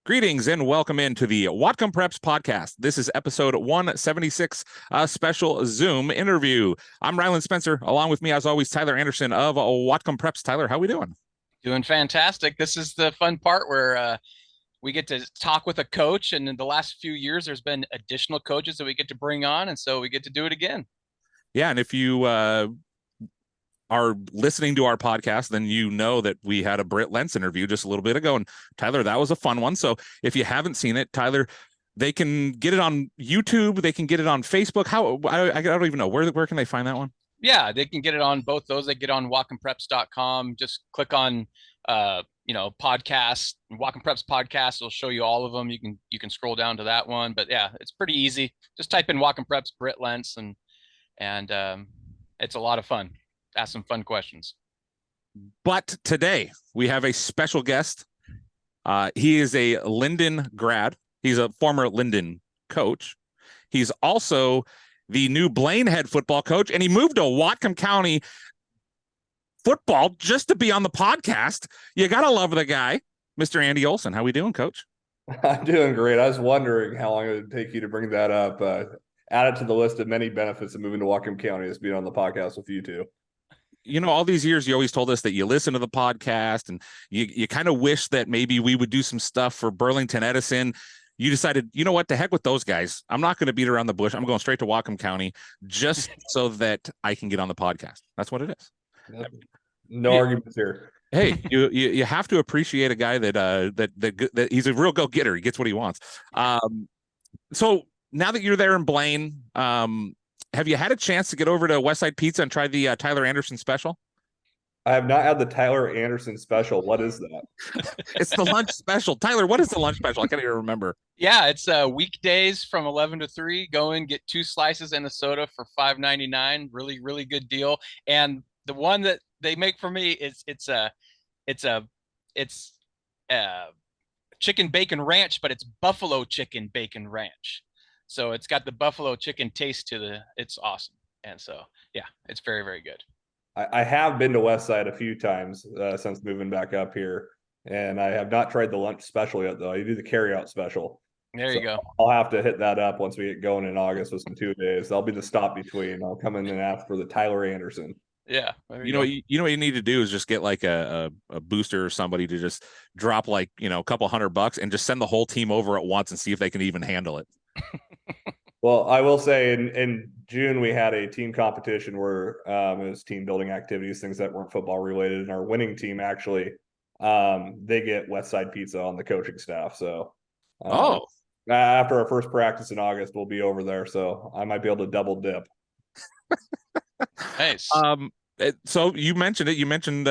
Greetings and welcome into the Whatcom Preps podcast. This is episode 176, a special Zoom interview. I'm Ryland Spencer. Along with me, as always, Tyler Anderson of Whatcom Preps. Tyler, how we doing? Doing fantastic. This is the fun part where we get to talk with a coach. And in the last few years, there's been additional coaches that we get to bring on. And so we get to do it again. Yeah, and if you are listening to our podcast, then you know that we had a Britt Lentz interview just a little bit ago. And Tyler, that was a fun one. So if you haven't seen it, Tyler, they can get it on YouTube. They can get it on Facebook. How I don't even know where can they find that one? Yeah, they can get it on both those. They get on whatcompreps.com. Just click on podcast, Whatcom Preps podcast. It'll show you all of them. You can scroll down to that one. But yeah, it's pretty easy. Just type in Whatcom Preps Britt Lentz and it's a lot of fun. Ask some fun questions. But today we have a special guest. He is a Lynden grad. He's a former Lynden coach. He's also the new Blaine head football coach, and he moved to Whatcom County football just to be on the podcast. You gotta love the guy, Mr. Andy Olson. How we doing, Coach? I'm doing great. I was wondering how long it would take you to bring that up. Add it to the list of many benefits of moving to Whatcom County is being on the podcast with you two. You know, all these years, you always told us that you listen to the podcast and you kind of wish that maybe we would do some stuff for Burlington-Edison. You decided, you know what, to heck with those guys. I'm not going to beat around the bush. I'm going straight to Whatcom County just so that I can get on the podcast. That's what it is. Yep. No arguments here. Hey, you have to appreciate a guy that he's a real go-getter. He gets what he wants. So now that you're there in Blaine, have you had a chance to get over to Westside Pizza and try the Tyler Anderson special? I have not had the Tyler Anderson special. What is that? It's the lunch special. Tyler, what is the lunch special? I can't even remember. Yeah, it's weekdays from 11 to 3. Go in, get 2 slices and a soda for $5.99. Really, really good deal. And the one that they make for me is it's chicken bacon ranch, but it's buffalo chicken bacon ranch. So it's got the buffalo chicken taste to it's awesome. And so, yeah, it's very, very good. I have been to Westside a few times since moving back up here, and I have not tried the lunch special yet, though. I do the carryout special. There you go. I'll have to hit that up once we get going in August with some 2 days. That'll be the stop between. I'll come in and ask for the Tyler Anderson. Yeah. You know what you need to do is just get like a booster or somebody to just drop like, a couple $100 and just send the whole team over at once and see if they can even handle it. Well, I will say in June, we had a team competition where it was team building activities, things that weren't football related. And our winning team actually, they get Westside Pizza on the coaching staff. So after our first practice in August, we'll be over there. So I might be able to double dip. Nice. So you mentioned it. You mentioned,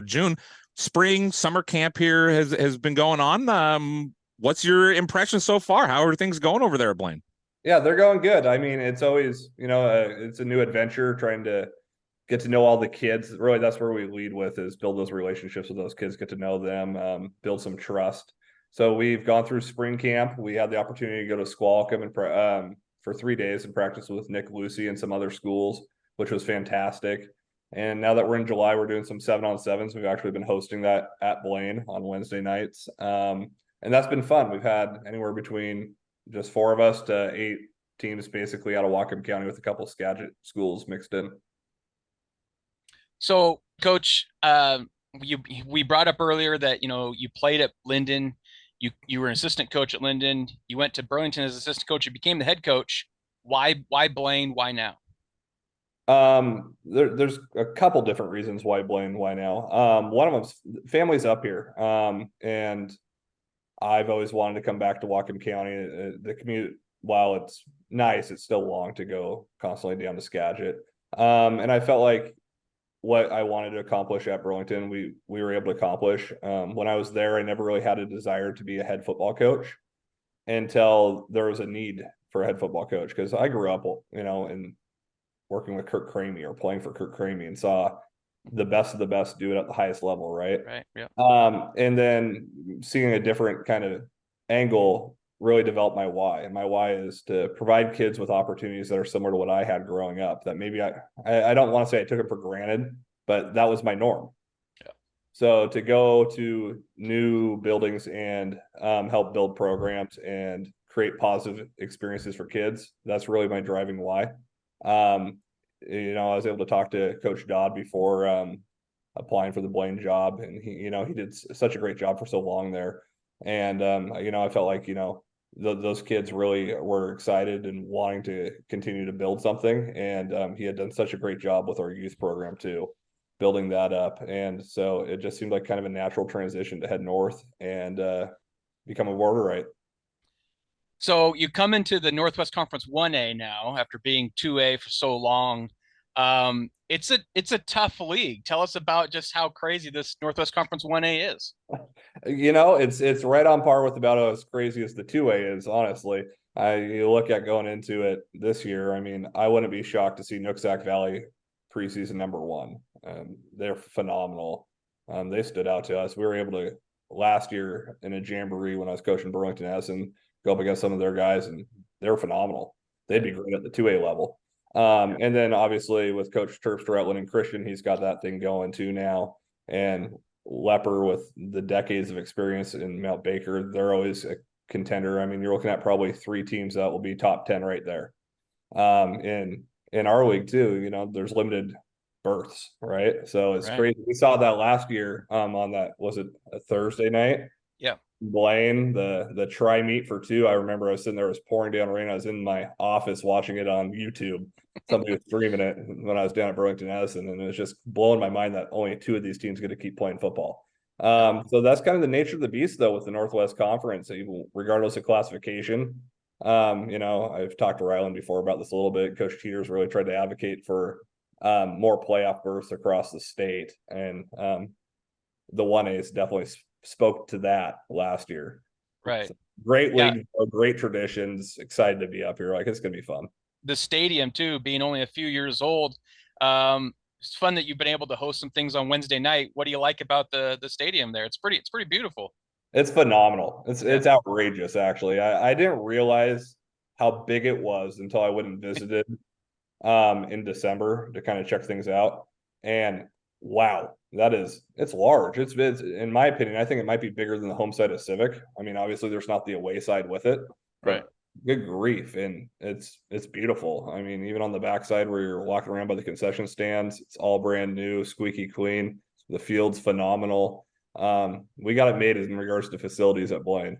June, spring, summer camp here has been going on. What's your impression so far? How are things going over there at Blaine? Yeah, they're going good. I mean, it's always, it's a new adventure trying to get to know all the kids. Really, that's where we lead with is build those relationships with those kids, get to know them, build some trust. So we've gone through spring camp. We had the opportunity to go to Squalcom and for 3 days and practice with Nick Lucy and some other schools, which was fantastic. And now that we're in July, we're doing some 7-on-7s. We've actually been hosting that at Blaine on Wednesday nights. And that's been fun. We've had anywhere between just 4 of us to 8 teams basically out of Whatcom County with a couple of Skagit schools mixed in. So, Coach, we brought up earlier that, you played at Lynden. You were an assistant coach at Lynden. You went to Burlington as assistant coach. You became the head coach. Why Blaine? Why now? There's a couple different reasons why Blaine, why now. One of them's family's up here. And I've always wanted to come back to Whatcom County. The commute, while it's nice, it's still long to go constantly down to Skagit. And I felt like what I wanted to accomplish at Burlington, we were able to accomplish. When I was there, I never really had a desire to be a head football coach until there was a need for a head football coach. Because I grew up, in working with Kirk Cramey or playing for Kirk Cramey and saw the best of the best do it at the highest level, right? Right. Yeah. And then seeing a different kind of angle really developed my why. And my why is to provide kids with opportunities that are similar to what I had growing up, that maybe I don't want to say I took it for granted, but that was my norm. Yeah. So to go to new buildings and help build programs and create positive experiences for kids, that's really my driving why. You know, I was able to talk to Coach Dodd before applying for the Blaine job, and he did such a great job for so long there. And you know, I felt like, you know, those kids really were excited and wanting to continue to build something. And he had done such a great job with our youth program too, building that up. And so it just seemed like kind of a natural transition to head north and become a Borderite. So you come into the Northwest Conference 1A now after being 2A for so long. It's a tough league. Tell us about just how crazy this Northwest Conference 1A is. You know, it's right on par with about as crazy as the 2A is, honestly. You look at going into it this year, I mean, I wouldn't be shocked to see Nooksack Valley preseason number 1. They're phenomenal. They stood out to us. We were able to last year in a jamboree when I was coaching Burlington-Edison go up against some of their guys, and they were phenomenal. They'd be great at the 2A level. And then obviously with Coach Terpstra at Lynden Christian, he's got that thing going too now. And Leper, with the decades of experience in Mount Baker, they're always a contender. I mean, you're looking at probably 3 teams that will be top 10 right there. In our league too, you know, there's limited berths, right? So it's crazy. We saw that last year on that, was it a Thursday night? Yeah. Blaine, the try meet for 2. I remember I was sitting there, it was pouring down rain. I was in my office watching it on YouTube. Somebody was streaming it when I was down at Burlington-Edison, and it was just blowing my mind that only 2 of these teams get to keep playing football. So that's kind of the nature of the beast, though, with the Northwest Conference, regardless of classification. You know, I've talked to Ryland before about this a little bit. Coach Teeters really tried to advocate for more playoff berths across the state, and the 1A's definitely spoke to that last year. Right. So, great league, great traditions. Excited to be up here. Like, it's gonna be fun. The stadium too, being only a few years old. It's fun that you've been able to host some things on Wednesday night. What do you like about the stadium there? It's pretty beautiful. It's phenomenal. It's outrageous, actually. I didn't realize how big it was until I went and visited in December to kind of check things out. And wow, it's large. It's in my opinion, I think it might be bigger than the home side of Civic. I mean, obviously there's not the away side with it, right? Good grief. And it's beautiful. I mean, even on the backside where you're walking around by the concession stands, it's all brand new, squeaky clean. The field's phenomenal. We got it made in regards to facilities at Blaine.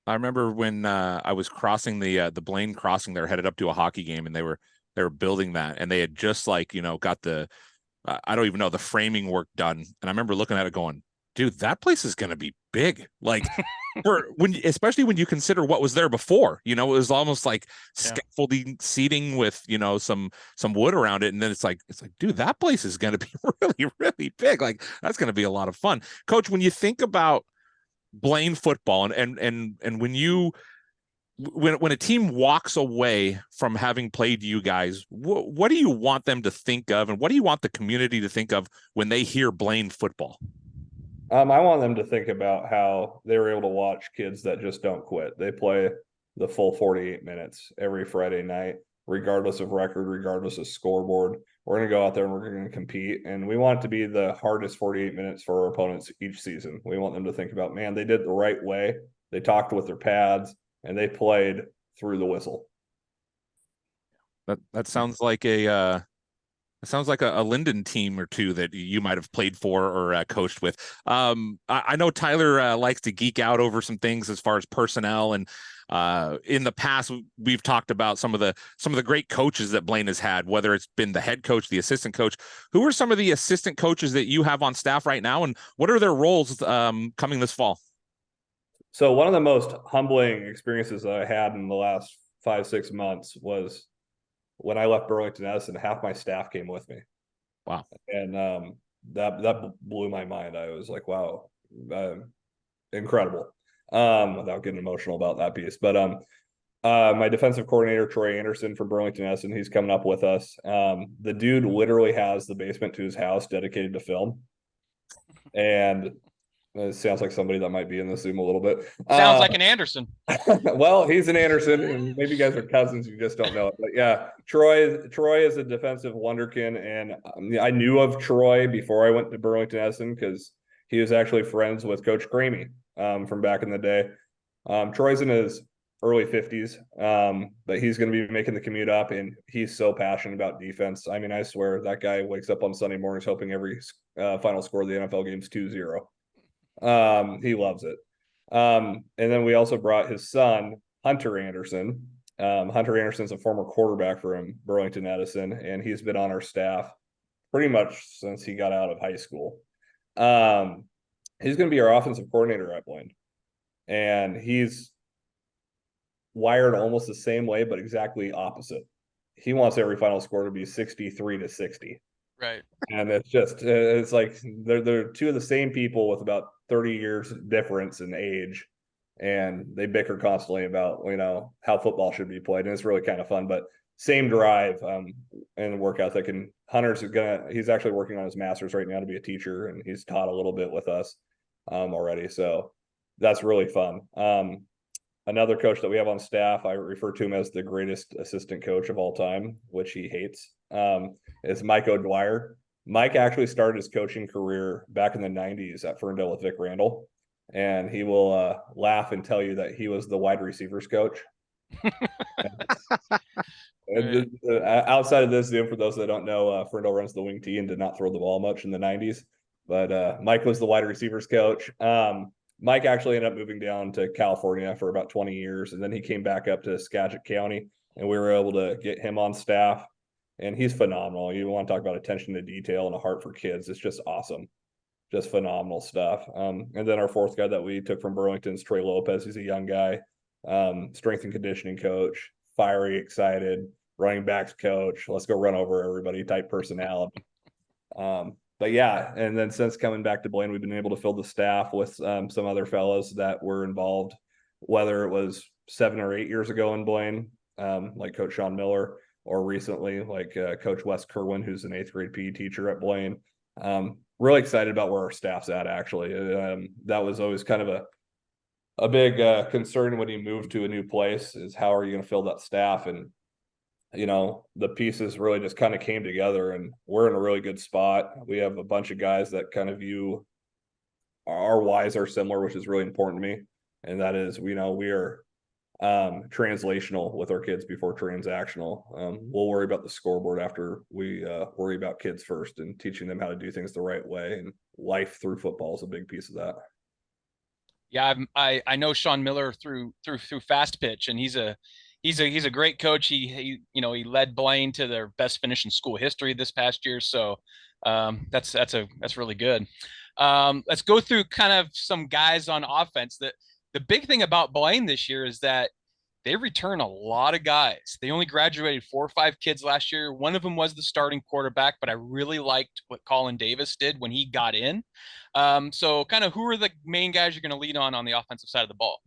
I remember when I was crossing the Blaine crossing there, headed up to a hockey game, and they were building that, and they had just, like, you know, got the I don't even know, the framing work done. And I remember looking at it going, dude, that place is going to be big. Like, especially when you consider what was there before, you know, it was almost like scaffolding seating with, you know, some wood around it. And then it's like, dude, that place is going to be really, really big. Like, that's going to be a lot of fun. Coach, when you think about Blaine football and when a team walks away from having played you guys, what do you want them to think of, and what do you want the community to think of when they hear Blaine football? I want them to think about how they were able to watch kids that just don't quit. They play the full 48 minutes every Friday night, regardless of record, regardless of scoreboard. We're going to go out there and we're going to compete, and we want it to be the hardest 48 minutes for our opponents each season. We want them to think about, man, they did it the right way. They talked with their pads, and they played through the whistle. That sounds like a Lynden team or 2 that you might have played for or coached with. I know Tyler likes to geek out over some things as far as personnel, and in the past we've talked about some of the great coaches that Blaine has had, whether it's been the head coach, the assistant coach. Who are some of the assistant coaches that you have on staff right now, and what are their roles coming this fall? So one of the most humbling experiences that I had in the last 5-6 months was when I left Burlington-Edison. Half my staff came with me. Wow. And that blew my mind. I was like, wow, incredible. Without getting emotional about that piece. But my defensive coordinator, Troy Anderson from Burlington-Edison, he's coming up with us. The dude literally has the basement to his house dedicated to film. And It sounds like somebody that might be in the Zoom a little bit. Sounds like an Anderson. Well, he's an Anderson, and maybe you guys are cousins. You just don't know it. But yeah, Troy is a defensive wonderkin, and I knew of Troy before I went to Burlington-Edison because he was actually friends with Coach Gramey from back in the day. Troy's in his early 50s, but he's going to be making the commute up, and he's so passionate about defense. I mean, I swear that guy wakes up on Sunday mornings hoping every final score of the NFL game is 2-0. He loves it. And then we also brought his son, Hunter Anderson. Hunter Anderson's a former quarterback from Burlington-Edison, and he's been on our staff pretty much since he got out of high school. He's going to be our offensive coordinator at Blaine, and he's wired almost the same way, but exactly opposite. He wants every final score to be 63-60. Right. And it's like they're two of the same people with about 30 years difference in age, and they bicker constantly about how football should be played, and it's really kind of fun. But same drive and work ethic. And he's actually working on his master's right now to be a teacher, and he's taught a little bit with us already, so that's really fun. Another coach that we have on staff, I refer to him as the greatest assistant coach of all time, which he hates, is Mike O'Dwyer. Mike actually started his coaching career back in the 90s at Ferndale with Vic Randall, and he will laugh and tell you that he was the wide receivers coach. Outside of this Zoom, for those that don't know, Ferndale runs the wing tee and did not throw the ball much in the 90s, but Mike was the wide receivers coach. Mike actually ended up moving down to California for about 20 years, and then he came back up to Skagit County, and we were able to get him on staff, and he's phenomenal. You want to talk about attention to detail and a heart for kids. It's just awesome. Just phenomenal stuff. And then our fourth guy that we took from Burlington is Trey Lopez. He's a young guy, strength and conditioning coach, fiery, excited, running backs coach. Let's go run over everybody type personality. But yeah, and then since coming back to Blaine, we've been able to fill the staff with some other fellows that were involved, whether it was 7 or 8 years ago in Blaine, like Coach Sean Miller, or recently like Coach Wes Kerwin, who's an 8th grade PE teacher at Blaine. Really excited about where our staff's at, actually. That was always kind of a big concern when you move to a new place, is how are you going to fill that staff? And the pieces really just kind of came together, and we're in a really good spot. We have a bunch of guys that kind of view our whys are similar, which is really important to me. And that is, we are translational with our kids before transactional. We'll worry about the scoreboard after we worry about kids first, and teaching them how to do things the right way. And life through football is a big piece of that. Yeah, I know Sean Miller through Fast Pitch, and he's a great coach. He led Blaine to their best finish in school history this past year. So that's really good. Let's go through kind of some guys on offense. The big thing about Blaine this year is that they return a lot of guys. They only graduated 4 or 5 kids last year. One of them was the starting quarterback, but I really liked what Colin Davis did when he got in. So kind of, who are the main guys you're going to lead on the offensive side of the ball?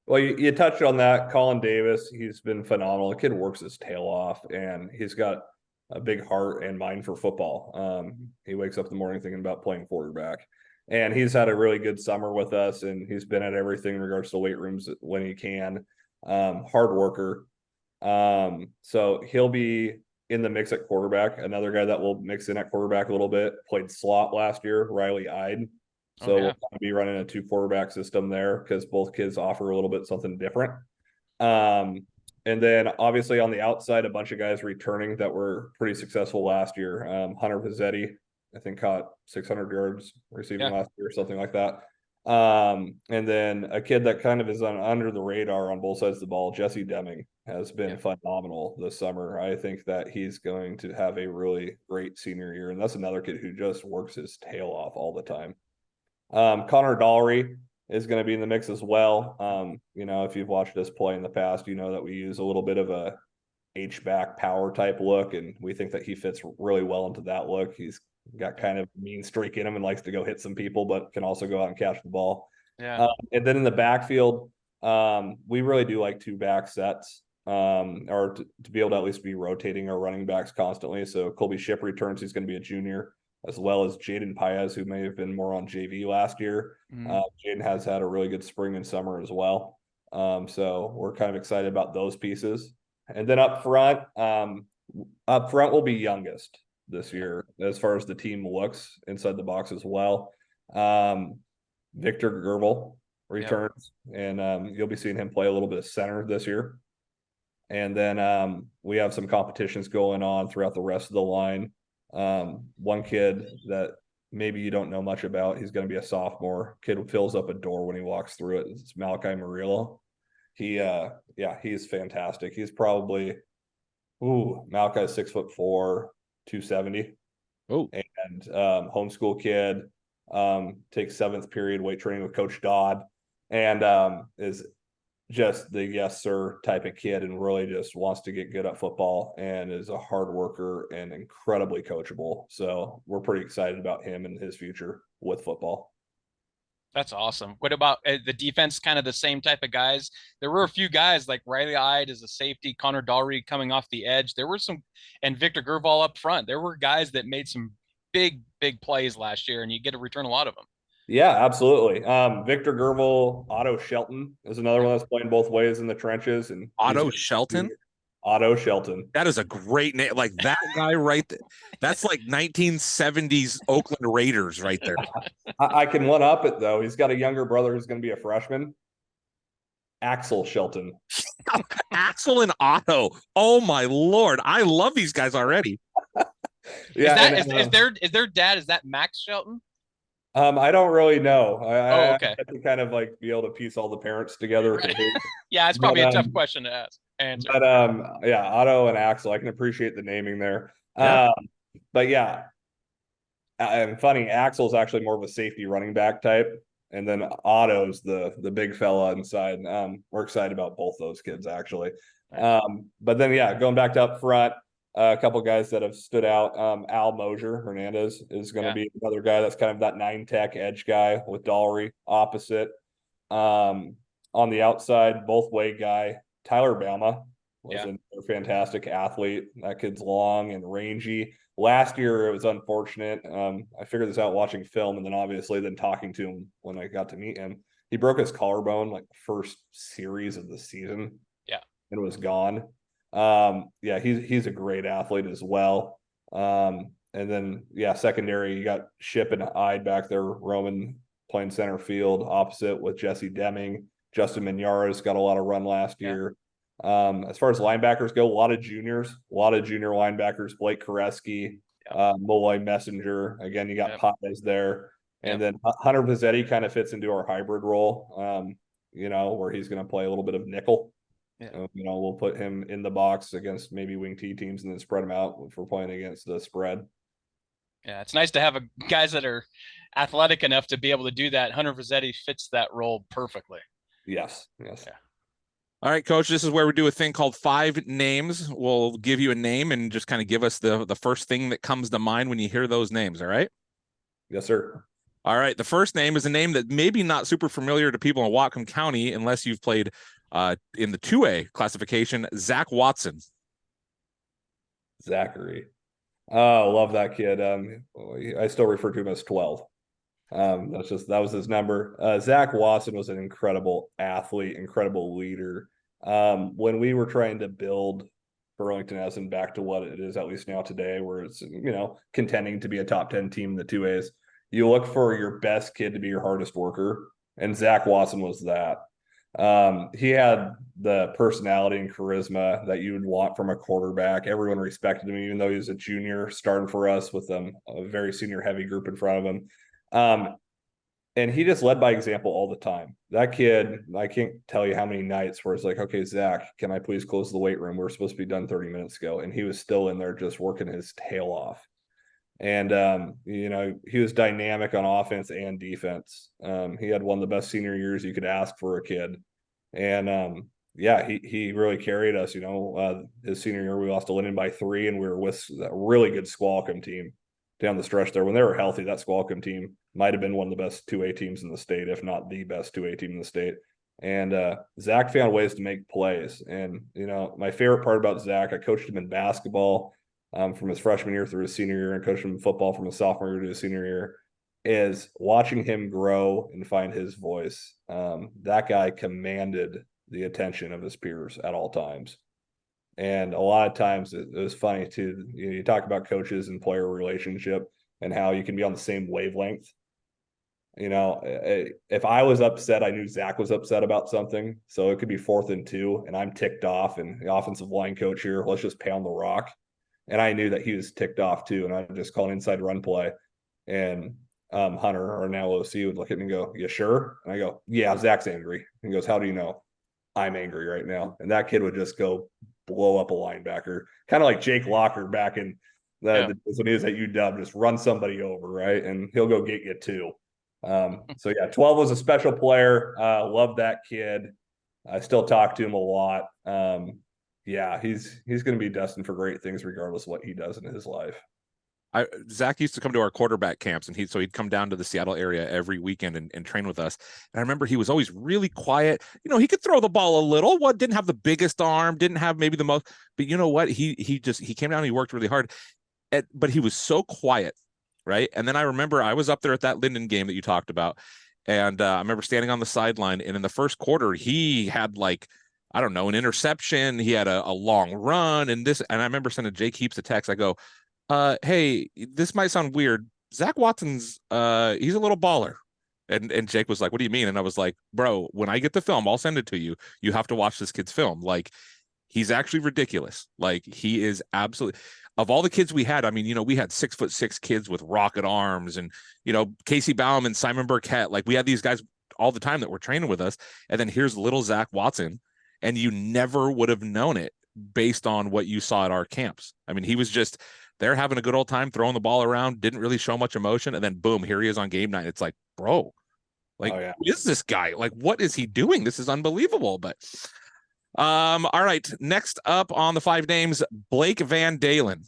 Well, you touched on that. Colin Davis, he's been phenomenal. The kid works his tail off, and he's got a big heart and mind for football. He wakes up in the morning thinking about playing quarterback, and he's had a really good summer with us, and he's been at everything in regards to weight rooms when he can. Hard worker. So he'll be in the mix at quarterback. Another guy that will mix in at quarterback a little bit, played slot last year, Riley Ide. So we'll be running a 2 quarterback system there, because both kids offer a little bit something different. And then obviously on the outside, a bunch of guys returning that were pretty successful last year. Hunter Pizzetti, I think, caught 600 yards receiving last year, something like that. And then a kid that kind of is under the radar on both sides of the ball, Jesse Deming, has been phenomenal this summer. I think that he's going to have a really great senior year, and that's another kid who just works his tail off all the time. Connor Dollery is going to be in the mix as well. If you've watched us play in the past, you know that we use a little bit of a H-back power type look, and we think that he fits really well into that look. He's got kind of a mean streak in him and likes to go hit some people, but can also go out and catch the ball. Yeah. And then in the backfield, we really do like 2 back sets, or to be able to at least be rotating our running backs constantly. So Colby Ship returns. He's going to be a junior. as well as Jaden Paez, who may have been more on JV last year. Jaden has had a really good spring and summer as well. So we're kind of excited about those pieces. And then up front will be youngest this year as far as the team looks inside the box as well. Victor Gerbil returns, and you'll be seeing him play a little bit of center this year. And then we have some competitions going on throughout the rest of the line. One kid that maybe you don't know much about, he's going to be a sophomore. Kid fills up a door when he walks through it. It's Malachi Murillo. He's fantastic. He's probably Malachi's 6'4", 270. Oh, and homeschool kid, takes 7th period weight training with Coach Dodd, and is just the yes sir type of kid, and really just wants to get good at football, and is a hard worker and incredibly coachable. So we're pretty excited about him and his future with football. That's awesome. What about the defense? Kind of the same type of guys. There were a few guys like Riley Ide as a safety, Connor Dahlry coming off the edge. There were some, and Victor Gerval up front. There were guys that made some big plays last year, and you get to return a lot of them. Yeah, absolutely. Victor Gerval, Otto Shelton is another one that's playing both ways in the trenches. And Otto Shelton. Otto Shelton. That is a great name. Like that guy right there. That's like 1970s Oakland Raiders right there. I can one up it though. He's got a younger brother who's going to be a freshman. Axel Shelton. Axel and Otto. Oh my Lord. I love these guys already. Yeah. Is their dad, is that Max Shelton? I don't really know. Okay. I have to kind of like be able to piece all the parents together. Right. Yeah, it's probably a tough question to answer. But yeah, Otto and Axel, I can appreciate the naming there. Yeah. But yeah, and funny, Axel's actually more of a safety running back type, and then Otto's the big fella inside. We're excited about both those kids actually. But then yeah, going back to up front, a couple guys that have stood out. Al Mosier Hernandez is going to be another guy that's kind of that 9-tech edge guy with Dahlry opposite. On the outside, both way guy, Tyler Bama was a fantastic athlete. That kid's long and rangy. Last year, it was unfortunate. I figured this out watching film, and then obviously then talking to him when I got to meet him. He broke his collarbone like first series of the season. Yeah. And was gone. He's a great athlete as well. And then secondary, you got Ship and Ide back there, Roman playing center field opposite with Jesse Deming. Justin Mignara's got a lot of run last year. As far as linebackers go, a lot of junior linebackers, Blake Koreski, Molloy Messenger. Again, you got Paez there. And then Hunter Pizzetti kind of fits into our hybrid role, where he's going to play a little bit of nickel. We'll put him in the box against maybe wing T teams and then spread him out if we're playing against the spread. Yeah, it's nice to have guys that are athletic enough to be able to do that. Hunter Pizzetti fits that role perfectly. Yes. Yeah. All right, Coach, this is where we do a thing called 5 names. We'll give you a name and just kind of give us the first thing that comes to mind when you hear those names, all right? Yes, sir. All right, the first name is a name that maybe not super familiar to people in Whatcom County unless you've played in the 2A classification, Zach Watson. Zachary. Oh, love that kid. I still refer to him as 12. That was his number. Zach Watson was an incredible athlete, incredible leader. When we were trying to build Burlington-Edison back to what it is, at least now today, where it's, contending to be a top 10 team in the 2As, you look for your best kid to be your hardest worker. And Zach Watson was that. He had the personality and charisma that you would want from a quarterback. Everyone respected him, even though he was a junior starting for us with a very senior heavy group in front of him. And he just led by example all the time. That kid, I can't tell you how many nights where it's like, okay, Zach, can I please close the weight room? We're supposed to be done 30 minutes ago. And he was still in there just working his tail off. And, he was dynamic on offense and defense. He had one of the best senior years you could ask for a kid. And, he really carried us, his senior year, we lost to Lynden by 3, and we were with a really good Squalcom team down the stretch there. When they were healthy, that Squalcom team might've been one of the best 2A teams in the state, if not the best 2A team in the state. And, Zach found ways to make plays. And, my favorite part about Zach, I coached him in basketball. from his freshman year through his senior year, and coached him football from his sophomore year to his senior year, is watching him grow and find his voice. That guy commanded the attention of his peers at all times. And a lot of times it was funny too. You talk about coaches and player relationship and how you can be on the same wavelength. If I was upset, I knew Zach was upset about something. So it could be 4th and 2, and I'm ticked off, and the offensive line coach here, let's just pound the rock. And I knew that he was ticked off too. And I just called inside run play. And Hunter, our now OC, would look at me and go, "You sure?" And I go, "Yeah, Zach's angry." And he goes, "How do you know?" "I'm angry right now." And that kid would just go blow up a linebacker, kind of like Jake Locker back in when he was at UW, just run somebody over, right? And he'll go get you too. So yeah, 12 was a special player. Loved that kid. I still talk to him a lot. Yeah, he's going to be destined for great things regardless of what he does in his life. Zach used to come to our quarterback camps, and he'd come down to the Seattle area every weekend and train with us. And I remember he was always really quiet. He could throw the ball a little. Didn't have the biggest arm, didn't have maybe the most, but you know what? He came down and he worked really hard. But he was so quiet, right? And then I remember I was up there at that Lynden game that you talked about, and I remember standing on the sideline, and in the first quarter, he had an interception. He had a long run, and I remember sending Jake Heaps a text. I go, "Hey, this might sound weird. Zach Watson's he's a little baller." And Jake was like, "What do you mean?" And I was like, "Bro, when I get the film, I'll send it to you. You have to watch this kid's film. He's actually ridiculous. He is absolutely, of all the kids we had, we had 6'6" kids with rocket arms, and Casey Baum and Simon Burkett. We had these guys all the time that were training with us. And then here's little Zach Watson, and you never would have known it based on what you saw at our camps. He was just there having a good old time throwing the ball around, didn't really show much emotion, and then boom, here he is on game night. It's like, bro, who is this guy? What is he doing? This is unbelievable. But all right, next up on the 5 names, Blake Van Dalen.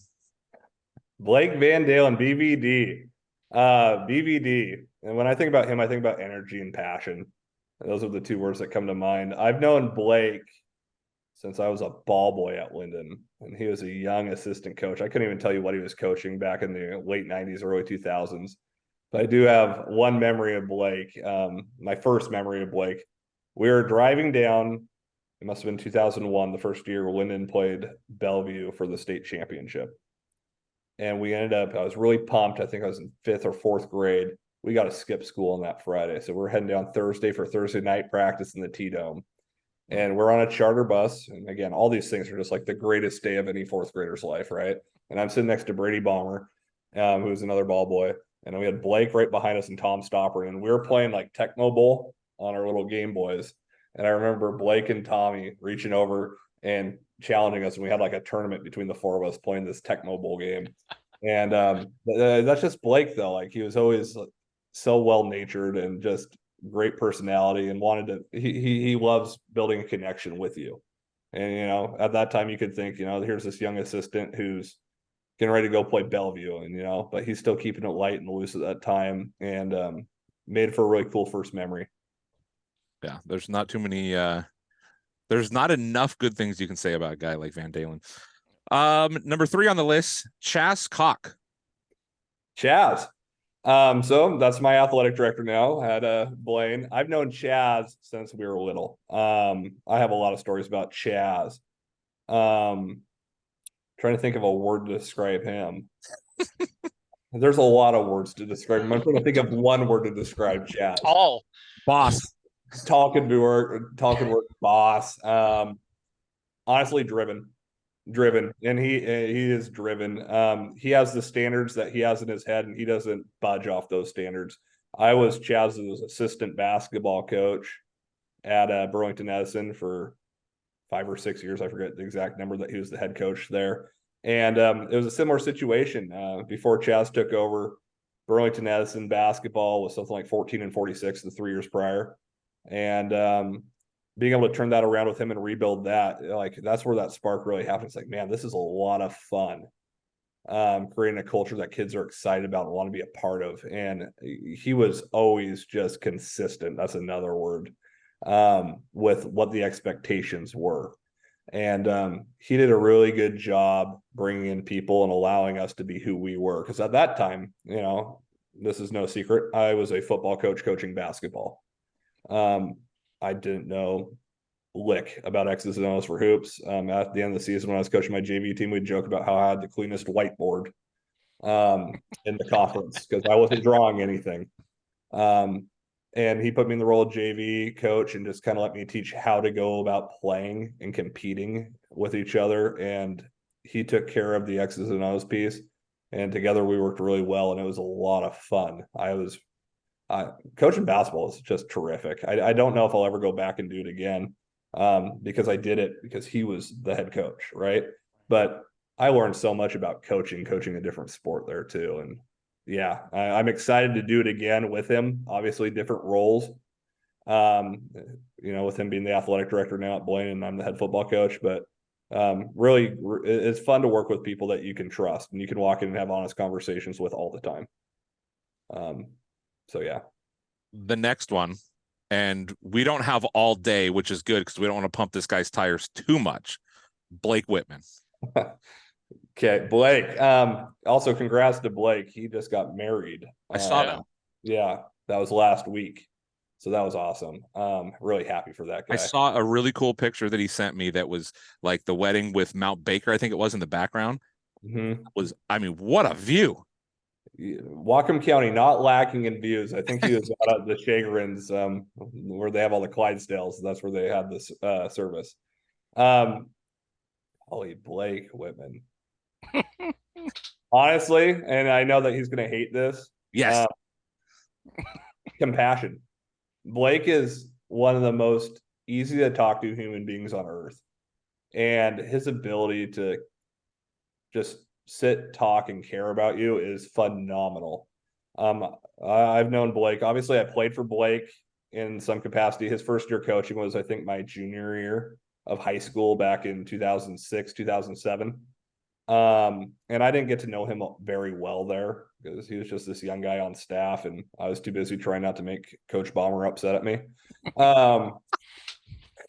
Blake Van Dalen, BVD. BVD. And when I think about him, I think about energy and passion. Those are the 2 words that come to mind. I've known Blake since I was a ball boy at Lynden, and he was a young assistant coach. I couldn't even tell you what he was coaching back in the late 90s, early 2000s. But I do have one memory of Blake. My first memory of Blake. We were driving down, it must have been 2001, the first year Lynden played Bellevue for the state championship. And we ended up, I was really pumped. I think I was in 5th or 4th grade. We got to skip school on that Friday. So we're heading down Thursday for Thursday night practice in the T-Dome. And we're on a charter bus. And again, all these things are just the greatest day of any 4th grader's life, right? And I'm sitting next to Brady Balmer, who's another ball boy. And we had Blake right behind us and Tom Stopper. And we were playing Tecmo Bowl on our little Game Boys. And I remember Blake and Tommy reaching over and challenging us. And we had a tournament between the 4 of us playing this Tecmo Bowl game. And that's just Blake, though. He was always so well-natured and just great personality, and he loves building a connection with you. And at that time you could think, here's this young assistant who's getting ready to go play Bellevue, and but he's still keeping it light and loose at that time, and made for a really cool first memory. Yeah, there's not too many there's not enough good things you can say about a guy like Van Dalen. Number 3 on the list, Chas Cock. Chaz. So that's my athletic director now at Blaine. I've known Chaz since we were little. I have a lot of stories about Chaz. Trying to think of a word to describe him. There's a lot of words to describe him. I'm trying to think of one word to describe Chaz. Tall. Boss. Talking work, boss. Honestly, driven, and he is driven. He has the standards that he has in his head, and he doesn't budge off those standards. I was Chaz's assistant basketball coach at Burlington-Edison for 5 or 6 years. I forget the exact number that he was the head coach there. And it was a similar situation before Chaz took over. Burlington-Edison basketball was something like 14-46 the 3 years prior. And being able to turn that around with him and rebuild that, that's where that spark really happens. Man, this is a lot of fun. Creating a culture that kids are excited about and want to be a part of. And he was always just consistent. That's another word. With what the expectations were. And he did a really good job bringing in people and allowing us to be who we were. Because at that time, this is no secret, I was a football coach coaching basketball. I didn't know lick about X's and O's for hoops. At the end of the season, when I was coaching my JV team, we'd joke about how I had the cleanest whiteboard in the conference because I wasn't drawing anything. And he put me in the role of JV coach and just kind of let me teach how to go about playing and competing with each other. And he took care of the X's and O's piece. And together we worked really well, and it was a lot of fun. Coaching basketball is just terrific. I don't know if I'll ever go back and do it again because I did it because he was the head coach, right? But I learned so much about coaching a different sport there too. And yeah, I'm excited to do it again with him. Obviously, different roles. With him being the athletic director now at Blaine, and I'm the head football coach. But really, it's fun to work with people that you can trust and you can walk in and have honest conversations with all the time. So yeah, the next one, and we don't have all day, which is good because we don't want to pump this guy's tires too much. Blake Whitman. Okay, Blake. Also, congrats to Blake. He just got married. I saw that. Yeah, that was last week. So that was awesome. Really happy for that guy. I saw a really cool picture that he sent me that was like the wedding with Mount Baker, I think it was, in the background. What a view. Whatcom County not lacking in views. I think he was out at the Shagrins, where they have all the Clydesdales. That's where they had this service. Holy Blake Whitman. Honestly, and I know that he's going to hate this. Yes. Compassion. Blake is one of the most easy to talk to human beings on earth. And his ability to just sit, talk, and care about you is phenomenal. I've known Blake. Obviously, I played for Blake in some capacity. His first year coaching was, I think, my junior year of high school back in 2006, 2007. And I didn't get to know him very well there because he was just this young guy on staff, and I was too busy trying not to make Coach Bomber upset at me.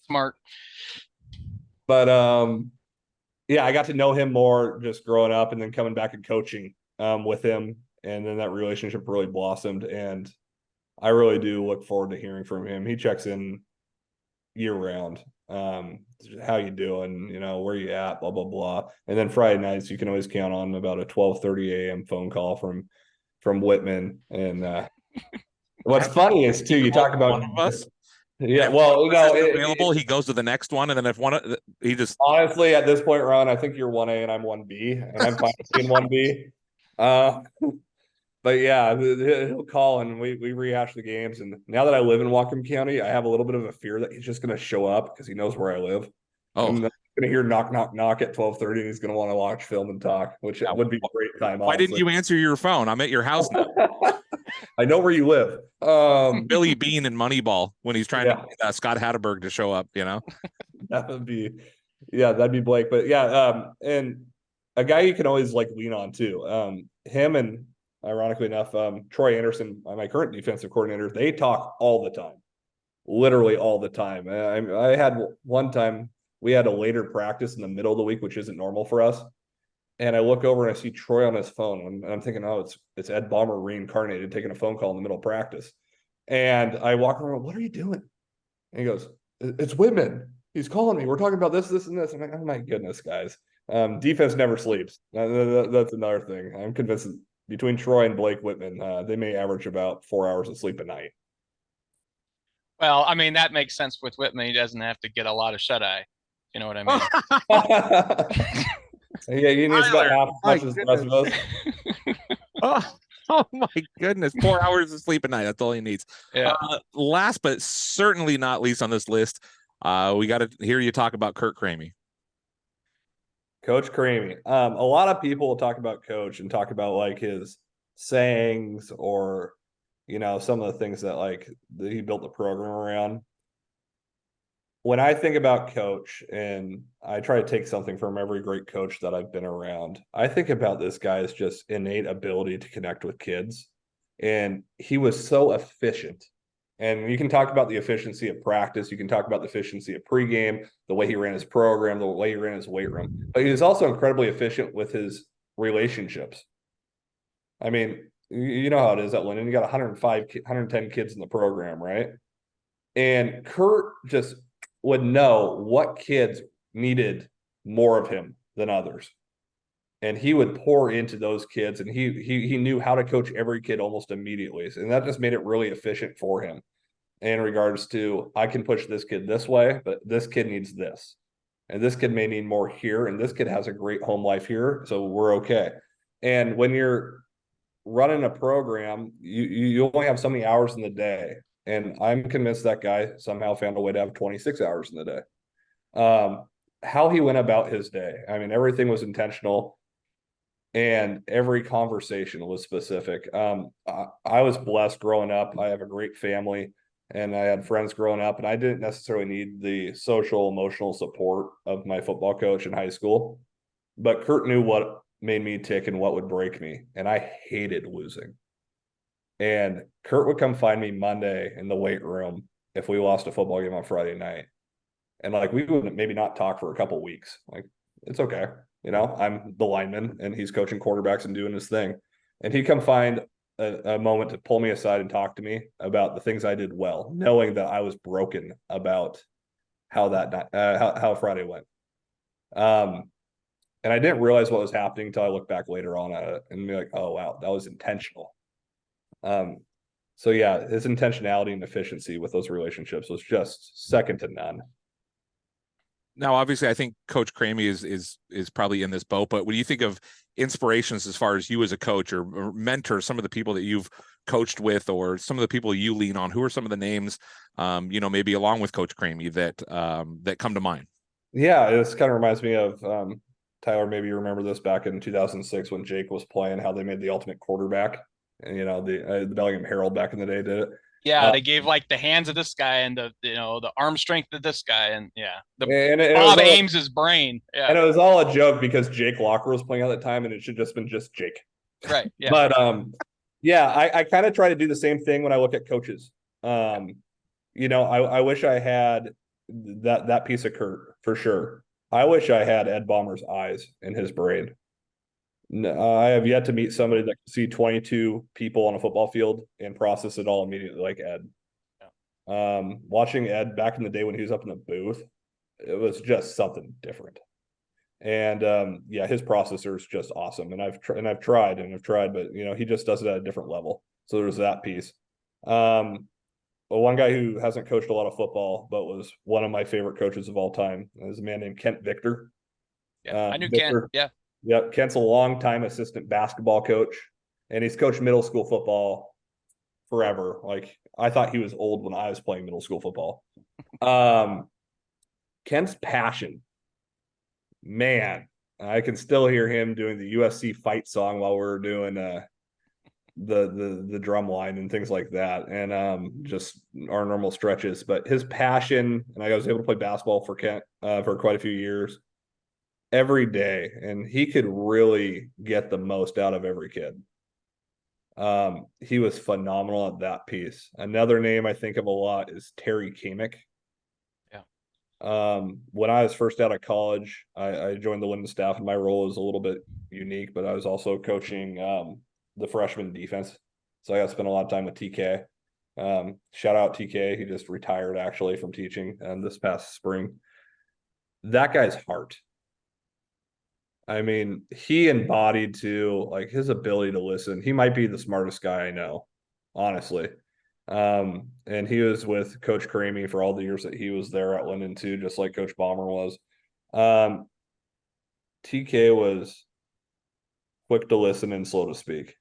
Smart. But yeah, I got to know him more just growing up and then coming back and coaching with him. And then that relationship really blossomed. And I really do look forward to hearing from him. He checks in year round. How you doing? Where you at? Blah, blah, blah. And then Friday nights, you can always count on about a 12:30 a.m. phone call from Whitman. And what's funny is too, you talk about one of us. Yeah, well, available. He goes to the next one, and then if one, he just honestly at this point, Ron, I think you're 1A and I'm 1B, and I'm fine being 1B. But yeah, he'll call and we rehash the games. And now that I live in Whatcom County, I have a little bit of a fear that he's just going to show up because he knows where I live. Oh, I'm going to hear knock, knock, knock at 12:30, and he's going to want to watch film and talk, which would be a great time. Why didn't you answer your phone? I'm at your house now. I know where you live. Billy Bean in Moneyball when he's trying to get Scott Hatterberg to show up. That'd be Blake. But yeah, and a guy you can always lean on too. Him and ironically enough, Troy Anderson, my current defensive coordinator, they talk all the time, literally all the time. I had one time we had a later practice in the middle of the week, which isn't normal for us. And I look over and I see Troy on his phone, and I'm thinking, oh, it's Ed Bomber reincarnated taking a phone call in the middle of practice. And I walk around, what are you doing? And he goes, it's Whitman. He's calling me. We're talking about this, and this. I'm like, oh my goodness, guys. Defense never sleeps. That's another thing. I'm convinced that between Troy and Blake Whitman, they may average about 4 hours of sleep a night. Well, that makes sense with Whitman. He doesn't have to get a lot of shut-eye. You know what I mean? Yeah, he needs about half as much as the rest of us. Oh my goodness. 4 hours of sleep a night. That's all he needs. Yeah. Last but certainly not least on this list, we got to hear you talk about Kurt Cramey. Coach Cramey. A lot of people will talk about Coach and talk about his sayings or, some of the things that he built the program around. When I think about Coach, and I try to take something from every great coach that I've been around, I think about this guy's just innate ability to connect with kids. And he was so efficient And you can talk about the efficiency of practice. You can talk about the efficiency of pregame, the way he ran his program, the way he ran his weight room. But he was also incredibly efficient with his relationships. I mean, you know how it is at Lynden. You got 105, 110 kids in the program, right? And Kurt just would know what kids needed more of him than others. And he would pour into those kids, and he knew how to coach every kid almost immediately. And that just made it really efficient for him in regards to, I can push this kid this way, but this kid needs this. And this kid may need more here, and this kid has a great home life here, so we're okay. And when you're running a program, you only have so many hours in the day. And I'm convinced that guy somehow found a way to have 26 hours in the day. How he went about his day, I mean, everything was intentional. And every conversation was specific. I was blessed growing up. I have a great family, and I had friends growing up, and I didn't necessarily need the social, emotional support of my football coach in high school. But Kurt knew what made me tick and what would break me, and I hated losing. And Kurt would come find me Monday in the weight room if we lost a football game on Friday night. And like, we would maybe not talk for a couple weeks. Like, it's okay. You know, I'm the lineman and he's coaching quarterbacks and doing his thing. And he'd come find a moment to pull me aside and talk to me about the things I did well, knowing that I was broken about how how Friday went. And I didn't realize what was happening until I looked back later on at it and be like, oh, wow, that was intentional. So yeah, his intentionality and efficiency with those relationships was just second to none. Now, obviously, I think Coach Cramey is probably in this boat, but when you think of inspirations as far as you as a coach or mentor, some of the people that you've coached with, or some of the people you lean on, who are some of the names, maybe along with Coach Cramey that come to mind? Yeah, this kind of reminds me of Tyler. Maybe you remember this back in 2006 when Jake was playing, how they made the ultimate quarterback, and the Bellingham Herald back in the day did it. Yeah, they gave like the hands of this guy and the arm strength of this guy, and Bob Ames's brain. Yeah, and it was all a joke because Jake Locker was playing at that time, and it should just been just Jake. Right. Yeah. But yeah, I kind of try to do the same thing when I look at coaches. I wish I had that piece of Kurt for sure. I wish I had Ed Baumer's eyes in his brain. I have yet to meet somebody that can see 22 people on a football field and process it all immediately like Ed. Yeah. Watching Ed back in the day when he was up in the booth, it was just something different. And his processor is just awesome. And I've tried, but he just does it at a different level. So there's that piece. Well, one guy who hasn't coached a lot of football, but was one of my favorite coaches of all time, is a man named Kent Victor. Yeah, I knew Victor. Kent. Yeah. Yep. Kent's a longtime assistant basketball coach, and he's coached middle school football forever. Like, I thought he was old when I was playing middle school football. Kent's passion, man, I can still hear him doing the USC fight song while we're doing the drum line and things like that, and just our normal stretches. But his passion, and I was able to play basketball for Kent for quite a few years, every day, and he could really get the most out of every kid. He was phenomenal at that piece. Another name I think of a lot is Terry Kamick. Yeah. When I was first out of college, I joined the Lynden staff, and my role was a little bit unique, but I was also coaching the freshman defense. So I got to spend a lot of time with TK. Shout out TK. He just retired actually from teaching this past spring. That guy's heart. I mean, he embodied to like his ability to listen. He might be the smartest guy I know, honestly. And he was with Coach Cramey for all the years that he was there at Lynden too, just like Coach Baumer was. TK was quick to listen and slow to speak.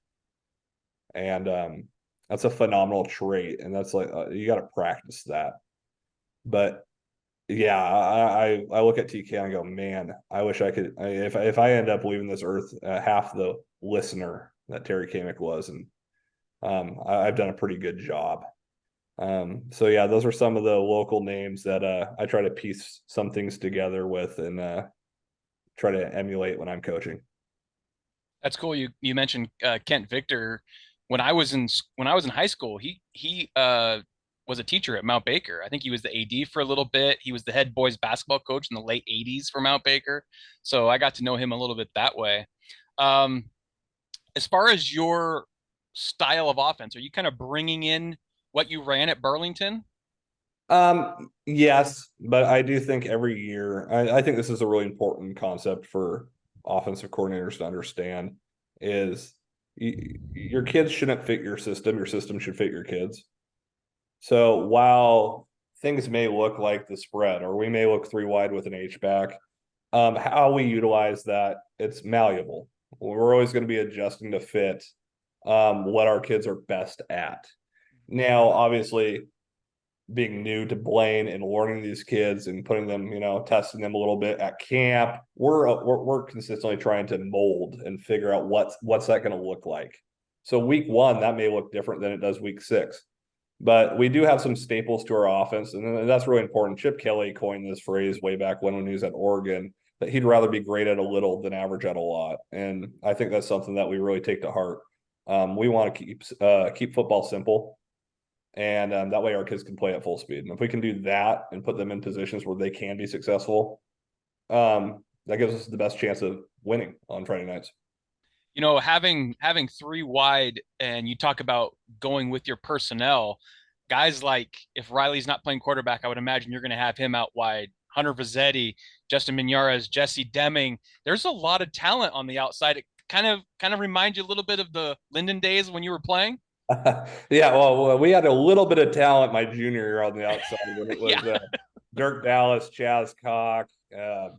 And that's a phenomenal trait. And that's like, you got to practice that. But yeah, I look at TK and I go, man, I wish I could. If I end up leaving this earth, half the listener that Terry Kamick was, and I've done a pretty good job. So yeah, those are some of the local names that I try to piece some things together with and try to emulate when I'm coaching. That's cool. You mentioned Kent Victor. When I was in high school, he was a teacher at Mount Baker. I think he was the AD for a little bit. He was the head boys basketball coach in the late 80s for Mount Baker. So I got to know him a little bit that way. Um, as far as your style of offense, are you kind of bringing in what you ran at Burlington? Yes, but I do think every year, I think this is a really important concept for offensive coordinators to understand is your kids shouldn't fit your system should fit your kids. So while things may look like the spread, or we may look three wide with an H back, how we utilize that, it's malleable. We're always going to be adjusting to fit what our kids are best at. Now, obviously, being new to Blaine and learning these kids and putting them, testing them a little bit at camp, we're consistently trying to mold and figure out what's that going to look like. So week 1, that may look different than it does week 6. But we do have some staples to our offense, and that's really important. Chip Kelly coined this phrase way back when he was at Oregon, that he'd rather be great at a little than average at a lot. And I think that's something that we really take to heart. We want to keep football simple, and that way our kids can play at full speed. And if we can do that and put them in positions where they can be successful, that gives us the best chance of winning on Friday nights. Having 3 wide, and you talk about going with your personnel, guys like, if Riley's not playing quarterback, I would imagine you're going to have him out wide. Hunter Vazzetti, Justin Minyares, Jesse Deming. There's a lot of talent on the outside. It kind of reminds you a little bit of the Lynden days when you were playing. Yeah, well, we had a little bit of talent my junior year on the outside when it was Yeah. Dirk Dallas, Chaz Cock,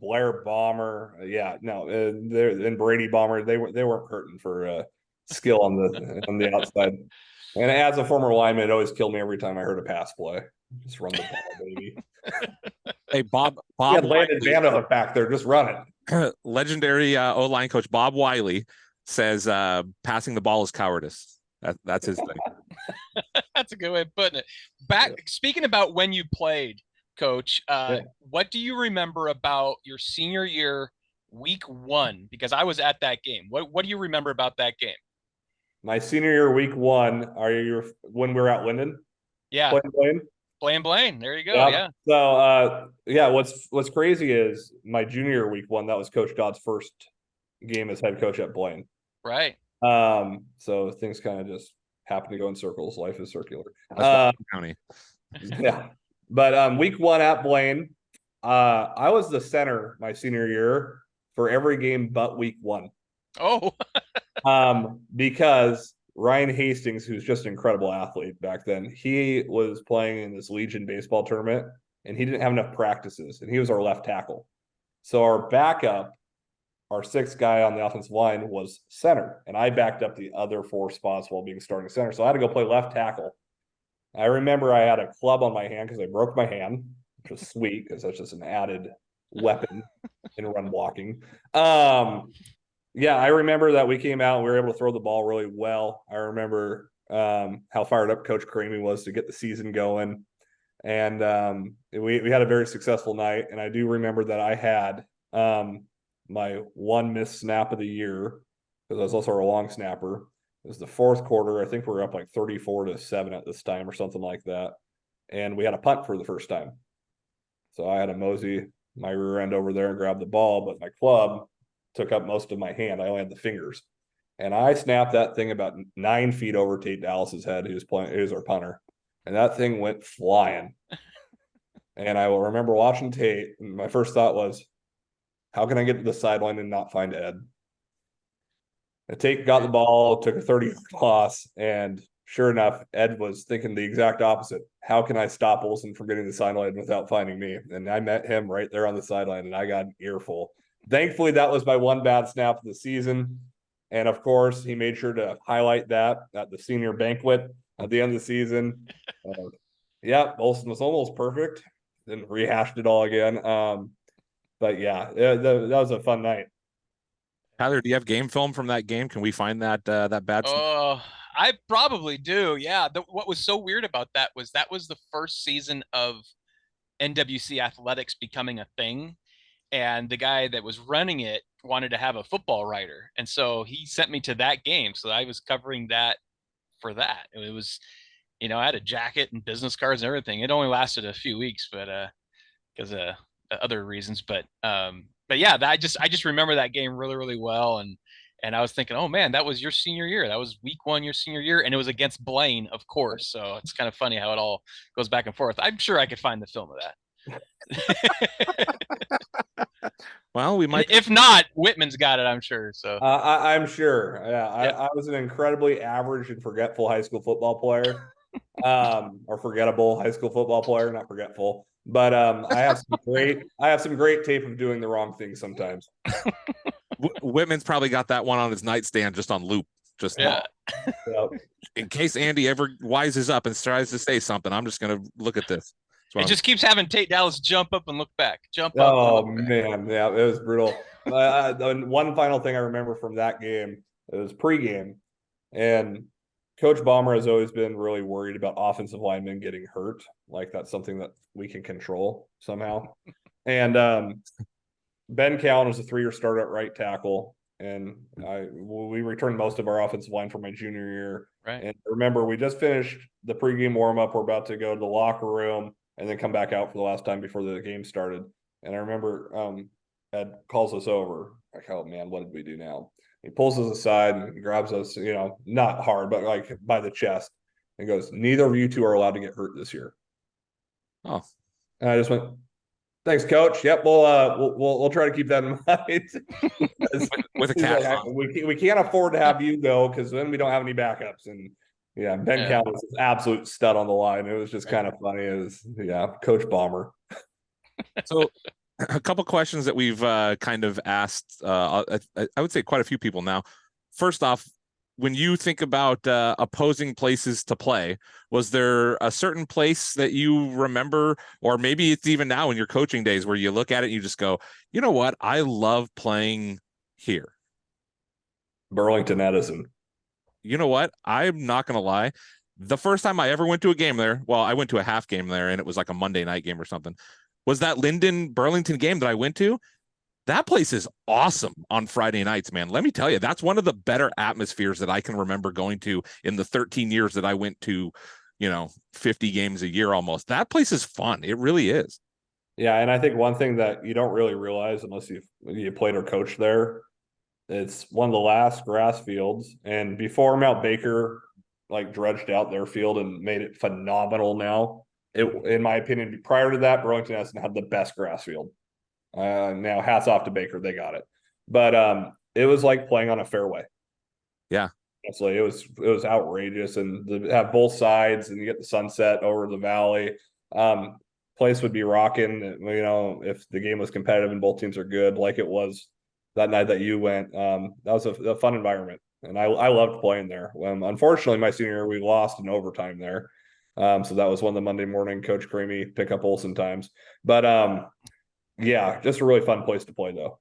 Blair Bomber. And Brady Bomber. They weren't hurting for skill on the outside. And as a former lineman, it always killed me every time I heard a pass play. Just run the ball, baby. Hey, Bob had Landon Vanderhook back there, just run it. Legendary O-line coach Bob Wiley says passing the ball is cowardice. That's his thing. That's a good way of putting it. Speaking about when you played, Coach, what do you remember about your senior year, week 1? Because I was at that game. What do you remember about that game? My senior year, week 1. When we were at Lynden? Yeah. Blaine. There you go. Yeah. So what's crazy is my junior year, week 1, that was Coach Dodd's first game as head coach at Blaine. Right. So things kind of just happen to go in circles. Life is circular. County. Yeah. But week 1 at Blaine, I was the center my senior year for every game but week 1. Oh. Because Ryan Hastings, who's just an incredible athlete back then, he was playing in this Legion baseball tournament, and he didn't have enough practices, and he was our left tackle. So our backup, our 6th guy on the offensive line, was center, and I backed up the other 4 spots while being starting center. So I had to go play left tackle. I remember I had a club on my hand because I broke my hand, which was sweet because that's just an added weapon in run blocking. Yeah, I remember that we came out and we were able to throw the ball really well. I remember how fired up Coach Cramey was to get the season going. And we had a very successful night. And I do remember that I had my one missed snap of the year, because I was also our long snapper. It was the 4th quarter. I think we were up like 34-7 at this time or something like that. And we had a punt for the first time. So I had to mosey my rear end over there and grab the ball, but my club took up most of my hand. I only had the fingers. And I snapped that thing about 9 feet over Tate Dallas's head, who's our punter. And that thing went flying. And I will remember watching Tate, and my first thought was, how can I get to the sideline and not find Ed? And Tate got the ball, took a 30-yard toss, and sure enough, Ed was thinking the exact opposite. How can I stop Olson from getting the sideline without finding me? And I met him right there on the sideline, and I got an earful. Thankfully, that was my one bad snap of the season. And of course, he made sure to highlight that at the senior banquet at the end of the season. Olson was almost perfect. Then rehashed it all again. But yeah, that was a fun night. Tyler, do you have game film from that game? Can we find that bad? Oh, I probably do. Yeah. What was so weird about that was the first season of NWC athletics becoming a thing. And the guy that was running it wanted to have a football writer. And so he sent me to that game. So I was covering that for that. It was I had a jacket and business cards and everything. It only lasted a few weeks, but because other reasons. But yeah, I just remember that game really, really well. And I was thinking, oh man, that was your senior year. That was week 1 your senior year, and it was against Blaine, of course. So it's kind of funny how it all goes back and forth. I'm sure I could find the film of that. Well, we might. If not, Whitman's got it, I'm sure. So I'm sure. Yeah, yep. I was an incredibly average and forgetful high school football player, or forgettable high school football player, not forgetful. But I have some great tape of doing the wrong thing sometimes. Whitman's probably got that one on his nightstand just on loop. Just Yeah. In case Andy ever wises up and tries to say something, I'm just going to look at this. It just keeps having Tate Dallas jump up and look back, jump up. Oh man, yeah, it was brutal. One final thing I remember from that game, it was pregame, and Coach Ballmer has always been really worried about offensive linemen getting hurt. Like that's something that we can control somehow. And Ben Cowan was a 3-year starter at right tackle, and we returned most of our offensive line for my junior year. Right. And remember, we just finished the pregame warm up. We're about to go to the locker room and then come back out for the last time before the game started. And I remember Ed calls us over. Like, oh man, what did we do now? He pulls us aside and grabs us, not hard, but like by the chest, and goes, "Neither of you two are allowed to get hurt this year." Oh. And I just went, "Thanks, Coach. Yep, we'll try to keep that in mind." with a cat. Like, we can't afford to have you go because then we don't have any backups. And yeah, Ben Cowan was an absolute stud on the line. It was just kind of funny. It was, Coach Ballmer. So a couple questions that we've kind of asked, I would say quite a few people now. First off, when you think about opposing places to play, was there a certain place that you remember, or maybe it's even now in your coaching days where you look at it and you just go, you know what, I love playing here? Burlington-Edison. You know what? I'm not going to lie. The first time I ever went to a game there, well, I went to a half game there and it was like a Monday night game or something, was that Lynden Burlington game that I went to. That place is awesome on Friday nights, man. Let me tell you, that's one of the better atmospheres that I can remember going to in the 13 years that I went to, 50 games a year almost. That place is fun. It really is. Yeah, and I think one thing that you don't really realize unless you played or coached there, it's one of the last grass fields. And before Mount Baker like dredged out their field and made it phenomenal now, in my opinion, prior to that, Burlington-Edison had the best grass field. Now hats off to Baker, they got it. But it was like playing on a fairway. Yeah. Honestly, it was outrageous, and to have both sides and you get the sunset over the valley. Place would be rocking, if the game was competitive and both teams are good, like it was that night that you went. That was a fun environment, and I loved playing there. Unfortunately, my senior year, we lost in overtime there. So that was one of the Monday morning Coach Creamy pickup Olson times. But yeah, just a really fun place to play though.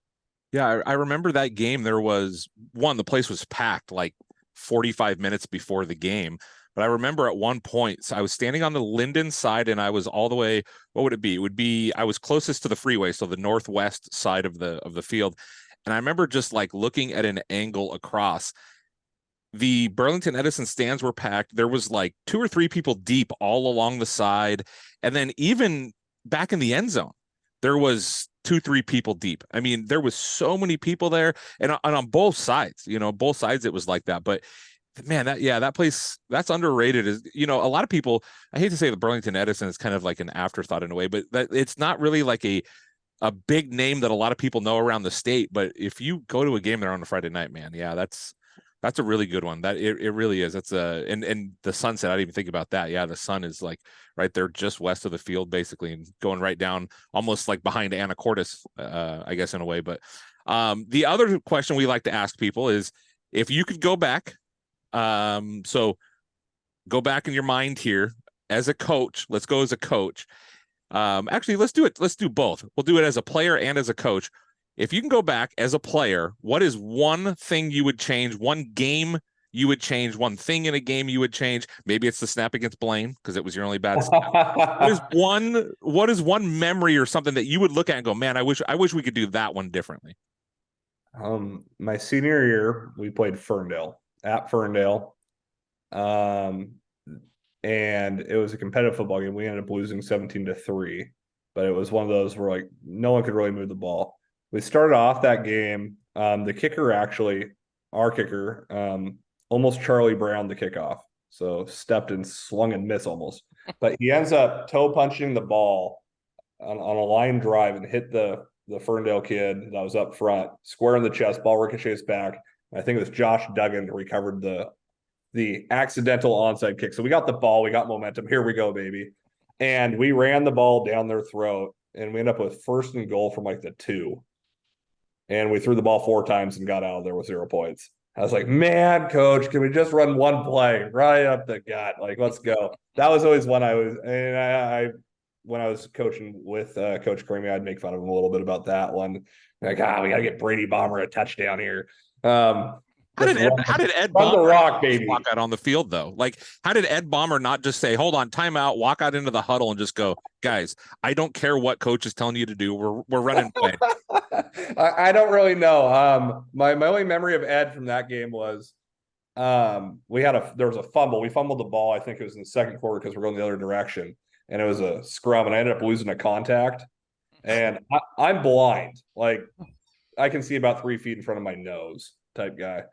Yeah, I remember that game. There was the place was packed like 45 minutes before the game. But I remember at one point, so I was standing on the Lynden side and I was all the way, what would it be? It would be, I was closest to the freeway, so the northwest side of the field. And I remember just like looking at an angle across. The Burlington-Edison stands were packed. There was like 2 or 3 people deep all along the side. And then even back in the end zone, there was 2-3 people deep. I mean, there was so many people there, and on both sides, both sides it was like that. But man, that place, that's underrated. Is a lot of people, I hate to say the Burlington-Edison is kind of like an afterthought in a way, but that it's not really like a big name that a lot of people know around the state. But if you go to a game there on a Friday night, man, yeah, that's a really good one. That it really is. That's and the sunset, I didn't even think about that. Yeah, the sun is like right there just west of the field, basically, and going right down almost like behind Anacortes, I guess in a way. But the other question we like to ask people is, if you could go back, so go back in your mind here as a coach. Let's go as a coach. Actually, let's do it. Let's do both. We'll do it as a player and as a coach. If you can go back as a player, what is one thing you would change? One game you would change? One thing in a game you would change? Maybe it's the snap against Blaine because it was your only bad snap. What is one memory or something that you would look at and go, man, I wish we could do that one differently? My senior year, we played Ferndale at Ferndale. and it was a competitive football game. We ended up losing 17-3, but it was one of those where like no one could really move the ball. We started off that game. The kicker actually, our kicker, almost Charlie Brown the kickoff. So stepped and swung and missed almost. But he ends up toe punching the ball on a line drive and hit the Ferndale kid that was up front, square in the chest, ball ricochets back. I think it was Josh Duggan who recovered the accidental onside kick. So we got the ball, we got momentum. Here we go, baby. And we ran the ball down their throat, and we ended up with 1st and goal from like the 2. And we threw the ball 4 times and got out of there with 0 points. I was like, man, coach, can we just run one play right up the gut? Like, let's go. That was always when I when I was coaching with Coach Creamy, I'd make fun of him a little bit about that one. Like, we got to get Brady Bomber a touchdown here. How did Ed Bomber walk out on the field, though? Like, how did Ed Bomber not just say, hold on, timeout, walk out into the huddle and just go, guys, I don't care what coach is telling you to do. We're running play. I don't really know. My only memory of Ed from that game was there was a fumble. We fumbled the ball. I think it was in the second quarter because we're going the other direction. And it was a scrum, and I ended up losing a contact. And I'm blind. Like, I can see about 3 feet in front of my nose type guy.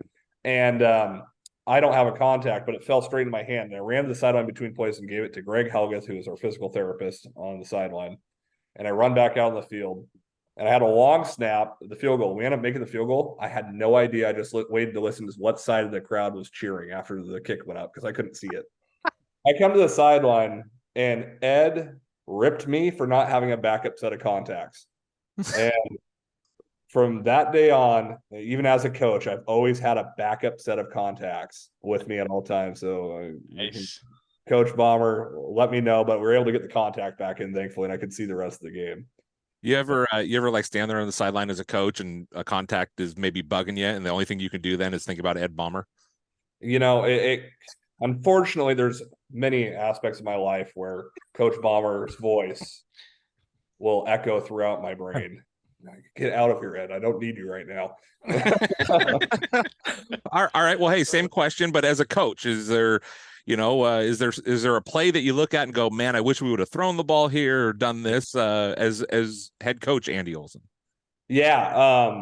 And I don't have a contact, but it fell straight in my hand. And I ran to the sideline between plays and gave it to Greg Helgath, who is our physical therapist on the sideline. And I run back out on the field. And I had a long snap, the field goal. We ended up making the field goal. I had no idea. I just waited to listen to what side of the crowd was cheering after the kick went up because I couldn't see it. I come to the sideline, and Ed ripped me for not having a backup set of contacts. And from that day on, even as a coach, I've always had a backup set of contacts with me at all times. So Nice. Coach Bomber, let me know, but we were able to get the contact back in, thankfully, and I could see the rest of the game. You ever like stand there on the sideline as a coach and a contact is maybe bugging you, and the only thing you can do then is think about Ed Bomber? You know, unfortunately, there's many aspects of my life where Coach Bomber's voice will echo throughout my brain. Get out of here, Ed. I don't need you right now. All right. Well, hey, same question, but as a coach, is there a play that you look at and go, man, I wish we would have thrown the ball here or done this as head coach Andy Olson? Yeah.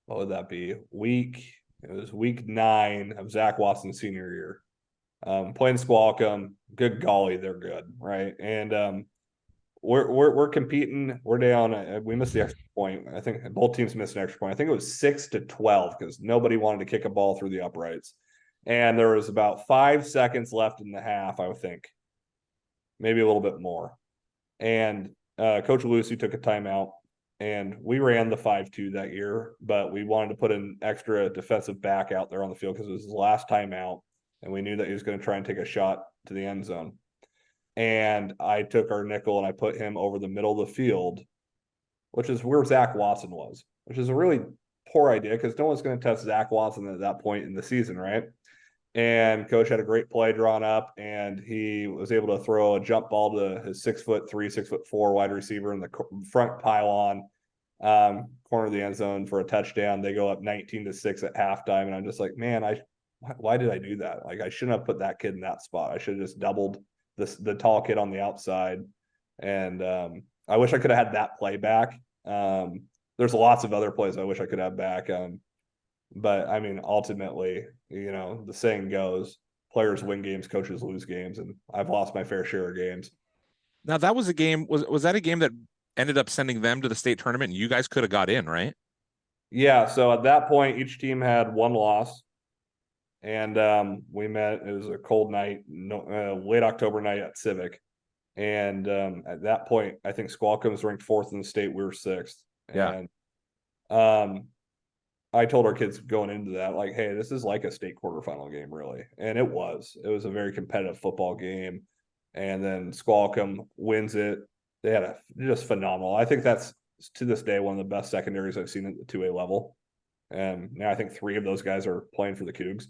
What would that be? It was week 9 of Zach Watson's senior year. Playing Squawcom. Good golly, they're good, right? And we're competing. We're down. We missed the extra point. I think both teams missed an extra point. I think it was 6-12 because nobody wanted to kick a ball through the uprights. And there was about 5 seconds left in the half, I would think. Maybe a little bit more. And Coach Lucy took a timeout, and we ran the 5-2 that year, but we wanted to put an extra defensive back out there on the field because it was his last timeout, and we knew that he was going to try and take a shot to the end zone. And I took our nickel and I put him over the middle of the field, which is where Zach Watson was, which is a really poor idea because no one's going to test Zach Watson at that point in the season, right? And coach had a great play drawn up, and he was able to throw a jump ball to his 6'3", 6'4" wide receiver in the front pylon, corner of the end zone for a touchdown. They go up 19-6 at halftime, and I'm just like, man, why did I do that? Like, I shouldn't have put that kid in that spot. I should have just doubled the tall kid on the outside. And I wish I could have had that play back. There's lots of other plays I wish I could have back. But I mean, ultimately, the saying goes, players win games, coaches lose games, and I've lost my fair share of games. Now, that was a game. Was that a game that ended up sending them to the state tournament, and you guys could have got in, right? Yeah. So at that point, each team had 1 loss, and we met. It was a cold night, late October night at Civic, and at that point, I think Squawcom was ranked 4th in the state. We were 6th. Yeah. And I told our kids going into that, like, hey, this is like a state quarterfinal game, really. And it was a very competitive football game. And then Squawcom wins it. They had just phenomenal. I think that's, to this day, one of the best secondaries I've seen at the 2A level. And now I think 3 of those guys are playing for the Cougs.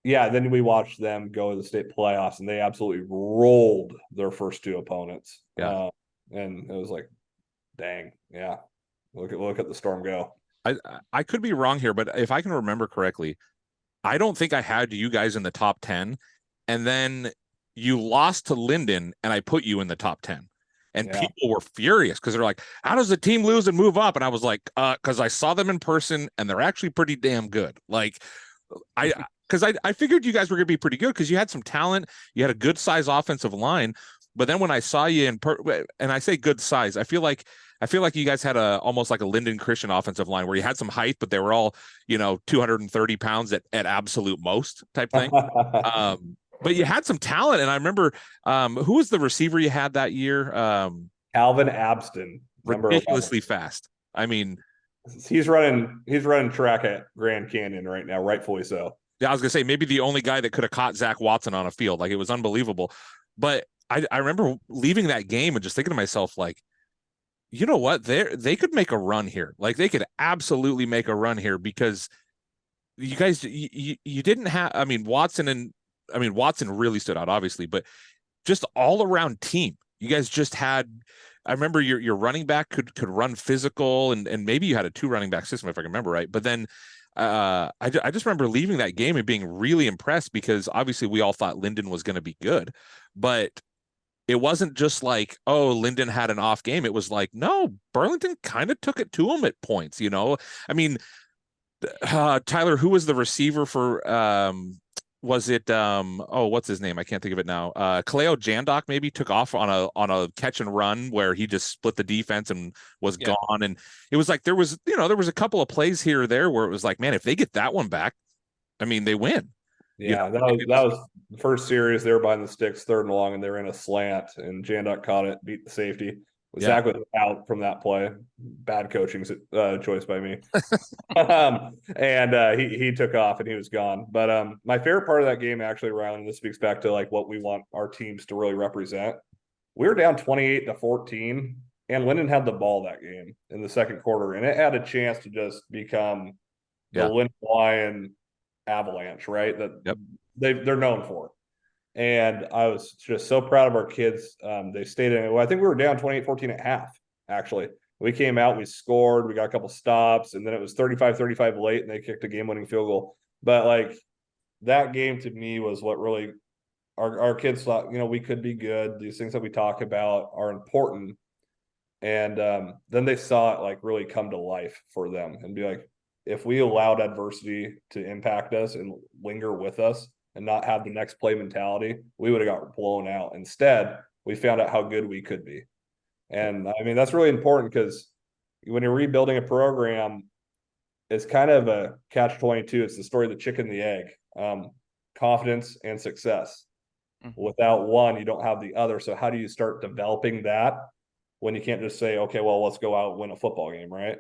Yeah, then we watched them go to the state playoffs, and they absolutely rolled their first 2 opponents. Yeah. And it was like, dang, yeah. Look at the Storm go. I could be wrong here, but if I can remember correctly, I don't think I had you guys in the top 10. And then you lost to Lynden and I put you in the top 10. And people were furious because they're like, how does the team lose and move up? And I was like, because I saw them in person and they're actually pretty damn good. Like because I figured you guys were going to be pretty good because you had some talent. You had a good size offensive line. But then when I saw you and I say good size, I feel like you guys had almost like a Lynden Christian offensive line where you had some height, but they were all, 230 pounds at absolute most type thing. But you had some talent. And I remember, who was the receiver you had that year? Calvin Abston, ridiculously fast. I mean, he's running track at Grand Canyon right now, rightfully so. Yeah, I was gonna say maybe the only guy that could have caught Zach Watson on a field. Like, it was unbelievable. But I remember leaving that game and just thinking to myself, like, you know what? They could make a run here. Like, they could absolutely make a run here because you guys, you didn't have, Watson really stood out, obviously, but just all around team. You guys just had, I remember your running back could run physical and maybe you had a 2 running back system, if I can remember right. But then I just remember leaving that game and being really impressed because obviously we all thought Lynden was going to be good, but it wasn't just like, oh, Lynden had an off game. It was like, no, Burlington kind of took it to him at points, Tyler, who was the receiver for, was it, what's his name? I can't think of it now. Kaleo Jandok maybe took off on a catch and run where he just split the defense and was gone. And it was like, there was a couple of plays here or there where it was like, man, if they get that one back, they win. Yeah, that was the first series. They were behind the sticks, 3rd and long, and they were in a slant, and Jandok caught it, beat the safety. Zach was out from that play. Bad coaching choice by me. And he took off and he was gone. But my favorite part of that game, actually, Ryland, and this speaks back to like what we want our teams to really represent. We were down 28-14, and Lynden had the ball that game in the second quarter, and it had a chance to just become the Lynden Lion avalanche, right? That they're known for. And I was just so proud of our kids. They stayed in it. Well, I think we were down 28-14 at half, actually. We came out, we scored, we got a couple stops, and then it was 35-35 late, and they kicked a game-winning field goal. But, like, that game to me was what really our kids thought, we could be good. These things that we talk about are important. And then they saw it, like, really come to life for them and be like, if we allowed adversity to impact us and linger with us, and not have the next play mentality, we would have got blown out. Instead, we found out how good we could be. And that's really important because when you're rebuilding a program, it's kind of a catch-22. It's the story of the chicken and the egg, confidence and success. Mm-hmm. Without one, you don't have the other. So how do you start developing that when you can't just say, okay, well, let's go out and win a football game, right?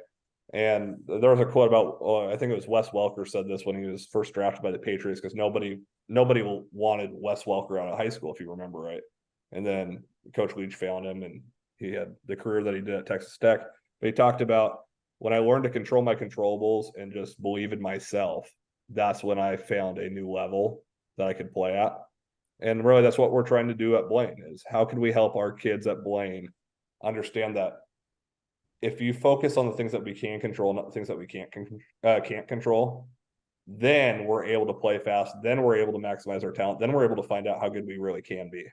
And there was a quote about, I think it was Wes Welker said this when he was first drafted by the Patriots, because nobody wanted Wes Welker out of high school, if you remember right. And then Coach Leach found him, and he had the career that he did at Texas Tech. But he talked about, when I learned to control my controllables and just believe in myself, that's when I found a new level that I could play at. And really, that's what we're trying to do at Blaine, is how can we help our kids at Blaine understand that if you focus on the things that we can control, not the things that we can't control, then we're able to play fast. Then we're able to maximize our talent. Then we're able to find out how good we really can be.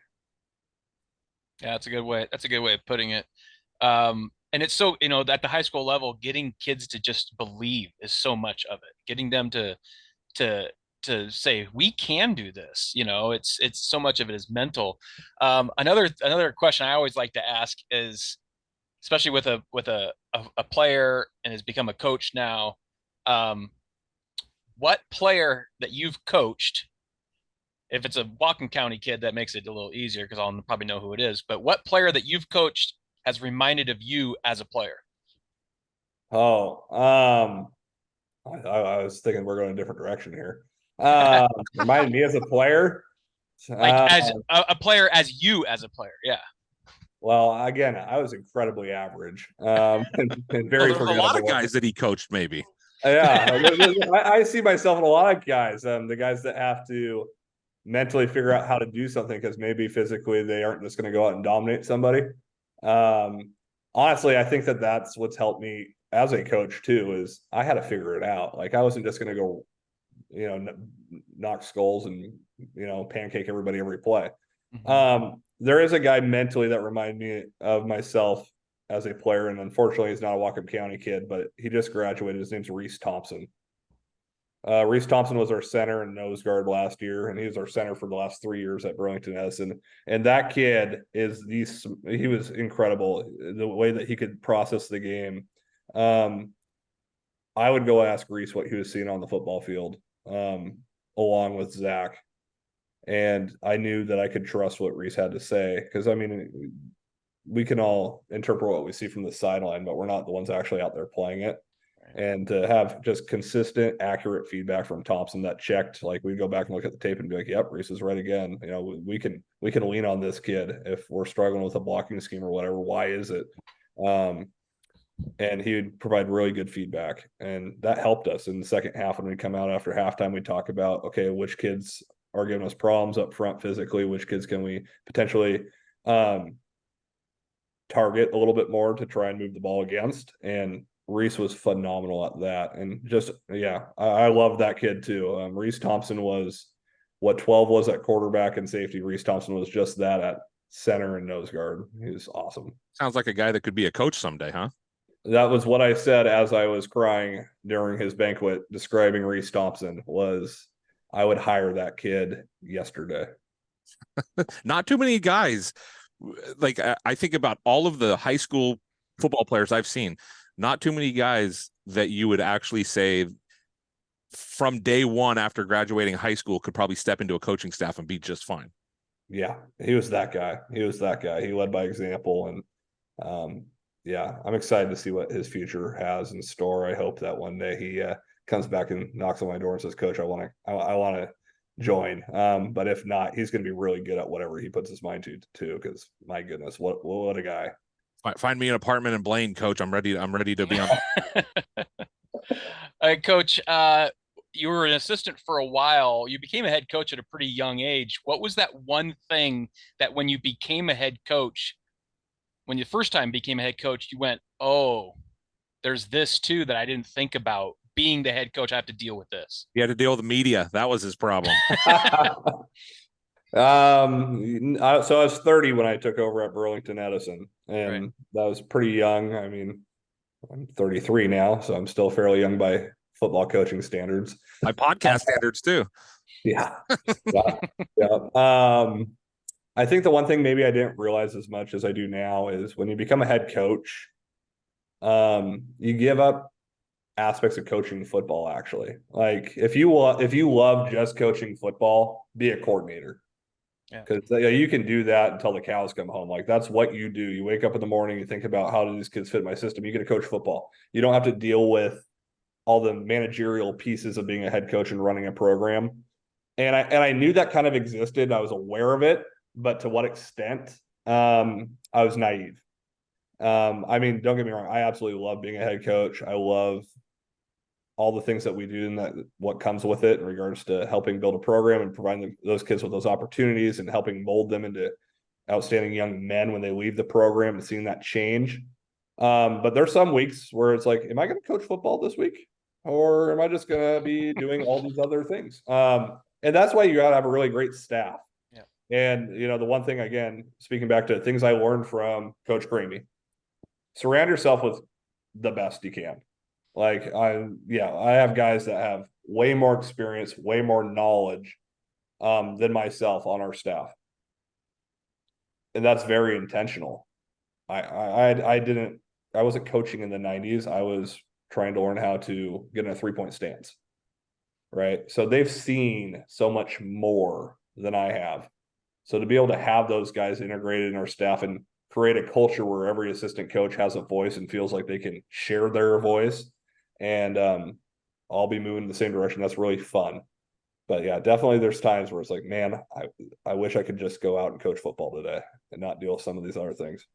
Yeah, that's a good way. That's a good way of putting it. And it's so, at the high school level, getting kids to just believe is so much of it. Getting them to say, we can do this. It's so much of it is mental. Another question I always like to ask is, especially with a player and has become a coach now, what player that you've coached, if it's a Whatcom County kid, that makes it a little easier because I'll probably know who it is, but what player that you've coached has reminded of you as a player? I was thinking we're going a different direction here. Reminded me as a player? Like as a player, as you as a player, yeah. Well, again, I was incredibly average. And very there's a lot of guys that he coached, maybe. Yeah, I see myself in a lot of guys. The guys that have to mentally figure out how to do something because maybe physically they aren't just going to go out and dominate somebody. Honestly, I think that's what's helped me as a coach too. Is I had to figure it out. Like, I wasn't just going to go knock skulls and, pancake everybody every play. Mhm. There is a guy mentally that reminded me of myself as a player, and unfortunately he's not a Whatcom County kid, but he just graduated. His name's Reese Thompson. Reese Thompson was our center and nose guard last year, and he was our center for the last 3 years at Burlington-Edison. And that kid he was incredible. The way that he could process the game. I would go ask Reese what he was seeing on the football field, along with Zach. And I knew that I could trust what Reese had to say, because we can all interpret what we see from the sideline, but we're not the ones actually out there playing it. And to have just consistent, accurate feedback from Thompson that checked, like we'd go back and look at the tape and be like, "Yep, Reese is right again." We can lean on this kid if we're struggling with a blocking scheme or whatever. Why is it? And he would provide really good feedback, and that helped us in the second half. When we come out after halftime, we talk about, okay, which kids are giving us problems up front physically, which kids can we potentially target a little bit more to try and move the ball against. And Reese was phenomenal at that. And just, I love that kid too. Reese Thompson was what 12 was at quarterback and safety. Reese Thompson was just that at center and nose guard. He was awesome. Sounds like a guy that could be a coach someday, huh? That was what I said as I was crying during his banquet describing Reese Thompson. Was I would hire that kid yesterday. Not too many guys. Like, I think about all of the high school football players I've seen, not too many guys that you would actually say from day one after graduating high school could probably step into a coaching staff and be just fine. Yeah, he was that guy. He led by example. And I'm excited to see what his future has in store. I hope that one day he comes back and knocks on my door and says, "Coach, I want to join." But if not, he's going to be really good at whatever he puts his mind to too. Because my goodness, what a guy! Find me an apartment in Blaine, Coach. I'm ready to be on. All right, Coach. You were an assistant for a while. You became a head coach at a pretty young age. What was that one thing that when you became a head coach, when you first time became a head coach, you went, "Oh, there's this too that I didn't think about. Being the head coach, I have to deal with this." He had to deal with the media. That was his problem. So I was 30 when I took over at Burlington-Edison, and Right. that was pretty young. I'm 33 now, so I'm still fairly young by football coaching standards. My podcast standards too. Yeah. I think the one thing maybe I didn't realize as much as I do now is when you become a head coach, you give up aspects of coaching football. Actually, like if you love just coaching football, be a coordinator. Because you can do that until the cows come home. Like that's what you do. You wake up in the morning, you think about how do these kids fit my system. You get to coach football. You don't have to deal with all the managerial pieces of being a head coach and running a program. And I knew that kind of existed. I was aware of it, but to what extent? I was naive. Don't get me wrong. I absolutely love being a head coach. I love all the things that we do and that what comes with it in regards to helping build a program and providing those kids with those opportunities and helping mold them into outstanding young men when they leave the program and seeing that change. But there's some weeks where it's like, am I going to coach football this week? Or am I just going to be doing all these other things? And that's why you got to have a really great staff. Yeah. And, the one thing, again, speaking back to things I learned from Coach Gramey, surround yourself with the best you can. Like I have guys that have way more experience, way more knowledge than myself on our staff. And that's very intentional. I wasn't coaching in the 90s. I was trying to learn how to get in a 3-point stance. Right. So they've seen so much more than I have. So to be able to have those guys integrated in our staff and create a culture where every assistant coach has a voice and feels like they can share their voice and all be moving in the same direction. That's really fun. But yeah, definitely there's times where it's like, man, I wish I could just go out and coach football today and not deal with some of these other things.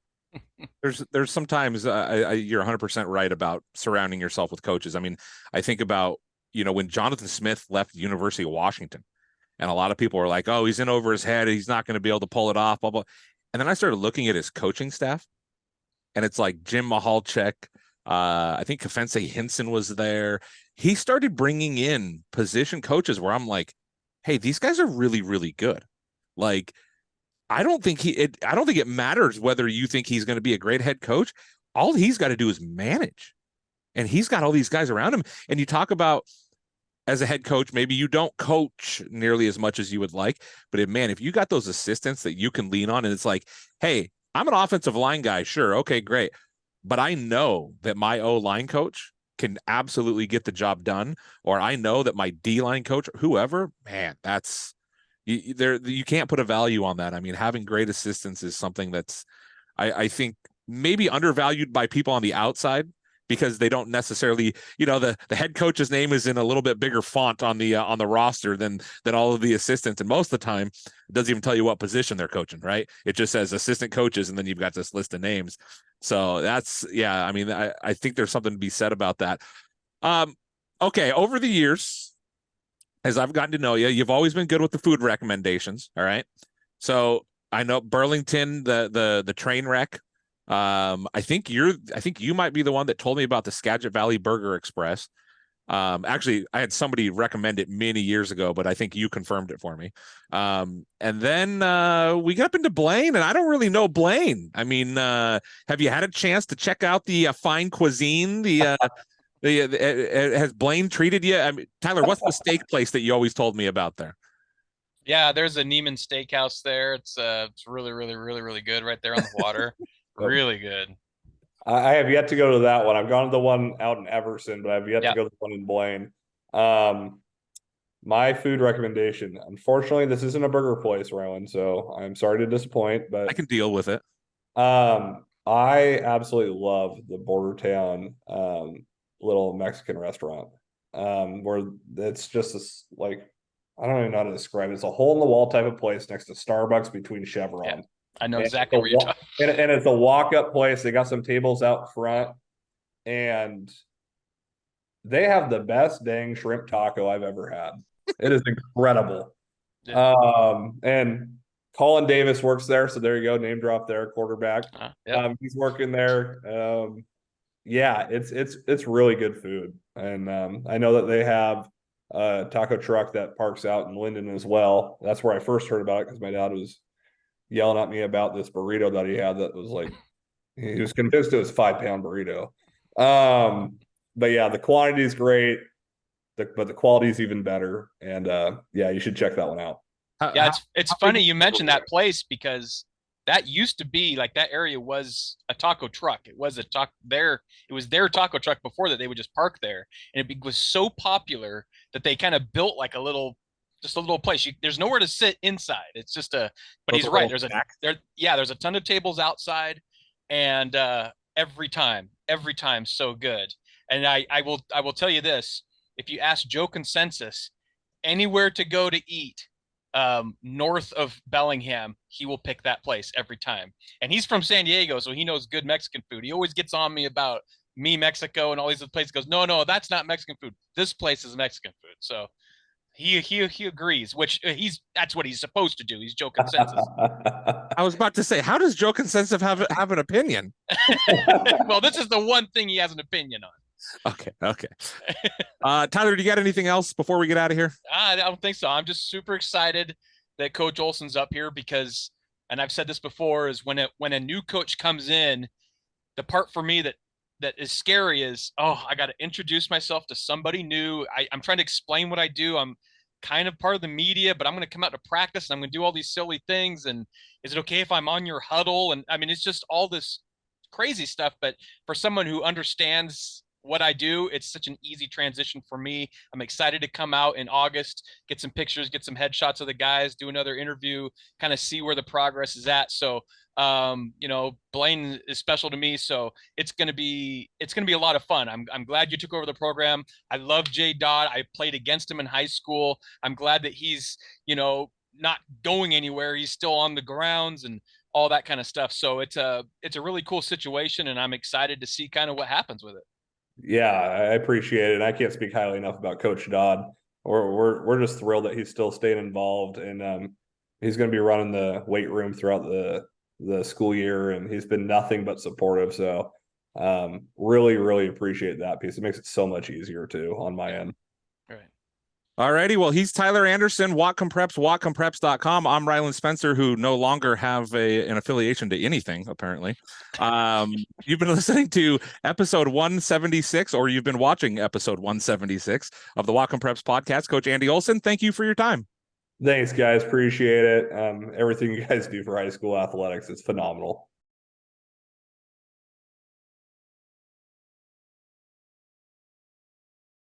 There's sometimes you're 100% right about surrounding yourself with coaches. I think about, when Jonathan Smith left the University of Washington, and a lot of people were like, oh, he's in over his head. He's not going to be able to pull it off, blah, blah. And then I started looking at his coaching staff, and it's like Jim Mahalchek, I think Kafense Hinson was there. He started bringing in position coaches where I'm like, hey, these guys are really, really good. Like, I don't think it matters whether you think he's going to be a great head coach. All he's got to do is manage. And he's got all these guys around him. And you talk about, as a head coach, maybe you don't coach nearly as much as you would like, but if you got those assistants that you can lean on, and it's like, hey, I'm an offensive line guy. Sure. Okay, great. But I know that my O-line coach can absolutely get the job done. Or I know that my D-line coach, whoever, man, that's, you can't put a value on that. I mean, having great assistants is something that's, I think, maybe undervalued by people on the outside, because they don't necessarily, the head coach's name is in a little bit bigger font on the roster than all of the assistants. And most of the time it doesn't even tell you what position they're coaching, right? It just says assistant coaches, and then you've got this list of names. So that's, I mean, I think there's something to be said about that. Okay. Over the years, as I've gotten to know you, you've always been good with the food recommendations. All right. So I know Burlington, the train wreck. I think you might be the one that told me about the Skagit Valley Burger Express. Actually, I had somebody recommend it many years ago, but I think you confirmed it for me. And then we got up into Blaine, and I don't really know Blaine. I mean, have you had a chance to check out the fine cuisine? Has Blaine treated you? I mean, Tyler, what's the steak place that you always told me about there? Yeah, there's a Neiman Steakhouse there. It's really, really, really, really good right there on the water. Really good. I have yet to go to that one. I've gone to the one out in Everson, but I've yet to go to the one in Blaine. My food recommendation. Unfortunately, this isn't a burger place, Ryland, so I'm sorry to disappoint, but I can deal with it. I absolutely love the Bordertown little Mexican restaurant. Where it's just this, like, I don't even know how to describe it. It's a hole in the wall type of place next to Starbucks between Chevron. Yeah, I know exactly where you're talking. And it's a walk-up place. They got some tables out front, and they have the best dang shrimp taco I've ever had. It is incredible. Yeah. And Colin Davis works there, so there you go, name drop there, quarterback. Yeah. He's working there. Yeah, it's really good food, and I know that they have a taco truck that parks out in Lynden as well. That's where I first heard about it, because my dad was yelling at me about this burrito that he had that was like, he was convinced it was 5-pound burrito. But yeah, the quantity is great, but the quality is even better. And yeah, you should check that one out. Yeah, it's funny you mentioned that place, because that used to be, like, that area was a taco truck. It was it was their taco truck before that. They would just park there, and it was so popular that they kind of built like just a little place. There's nowhere to sit inside. It's just but he's right. There's a ton of tables outside, and every time so good. And I will tell you this: if you ask Joe Consensus anywhere to go to eat north of Bellingham, he will pick that place every time. And he's from San Diego, so he knows good Mexican food. He always gets on me about Mexico and all these other places. Goes, no, that's not Mexican food. This place is Mexican food. So he agrees, which that's what he's supposed to do. He's Joe Consensus. I was about to say, how does Joe Consensus have an opinion? Well, this is the one thing he has an opinion on. Okay. Tyler, do you got anything else before we get out of here? I don't think so. I'm just super excited that Coach Olson's up here, because, and I've said this before, is when a new coach comes in, the part for me that is scary is, I got to introduce myself to somebody new. I'm trying to explain what I do. I'm kind of part of the media, but I'm going to come out to practice and I'm going to do all these silly things. And is it okay if I'm on your huddle? And I mean, it's just all this crazy stuff. But for someone who understands what I do, it's such an easy transition for me. I'm excited to come out in August, get some pictures, get some headshots of the guys, do another interview, kind of see where the progress is at. So, Blaine is special to me, so it's going to be a lot of fun. I'm glad you took over the program. I love Jay Dodd. I played against him in high school. I'm glad that he's, not going anywhere. He's still on the grounds and all that kind of stuff. So it's a really cool situation, and I'm excited to see kind of what happens with it. Yeah, I appreciate it. I can't speak highly enough about Coach Dodd. We're just thrilled that he's still staying involved, and he's going to be running the weight room throughout the school year, and he's been nothing but supportive. So Really appreciate that piece. It makes it so much easier too on my end. Right. All righty. Well, he's Tyler Anderson, Whatcom Preps, whatcompreps.com. I'm Ryland Spencer, who no longer have an affiliation to anything, apparently. You've been listening to episode 176, or you've been watching episode 176 of the Whatcom Preps podcast. Coach Andy Olson, thank you for your time. Thanks, guys. Appreciate it. Everything you guys do for high school athletics is phenomenal.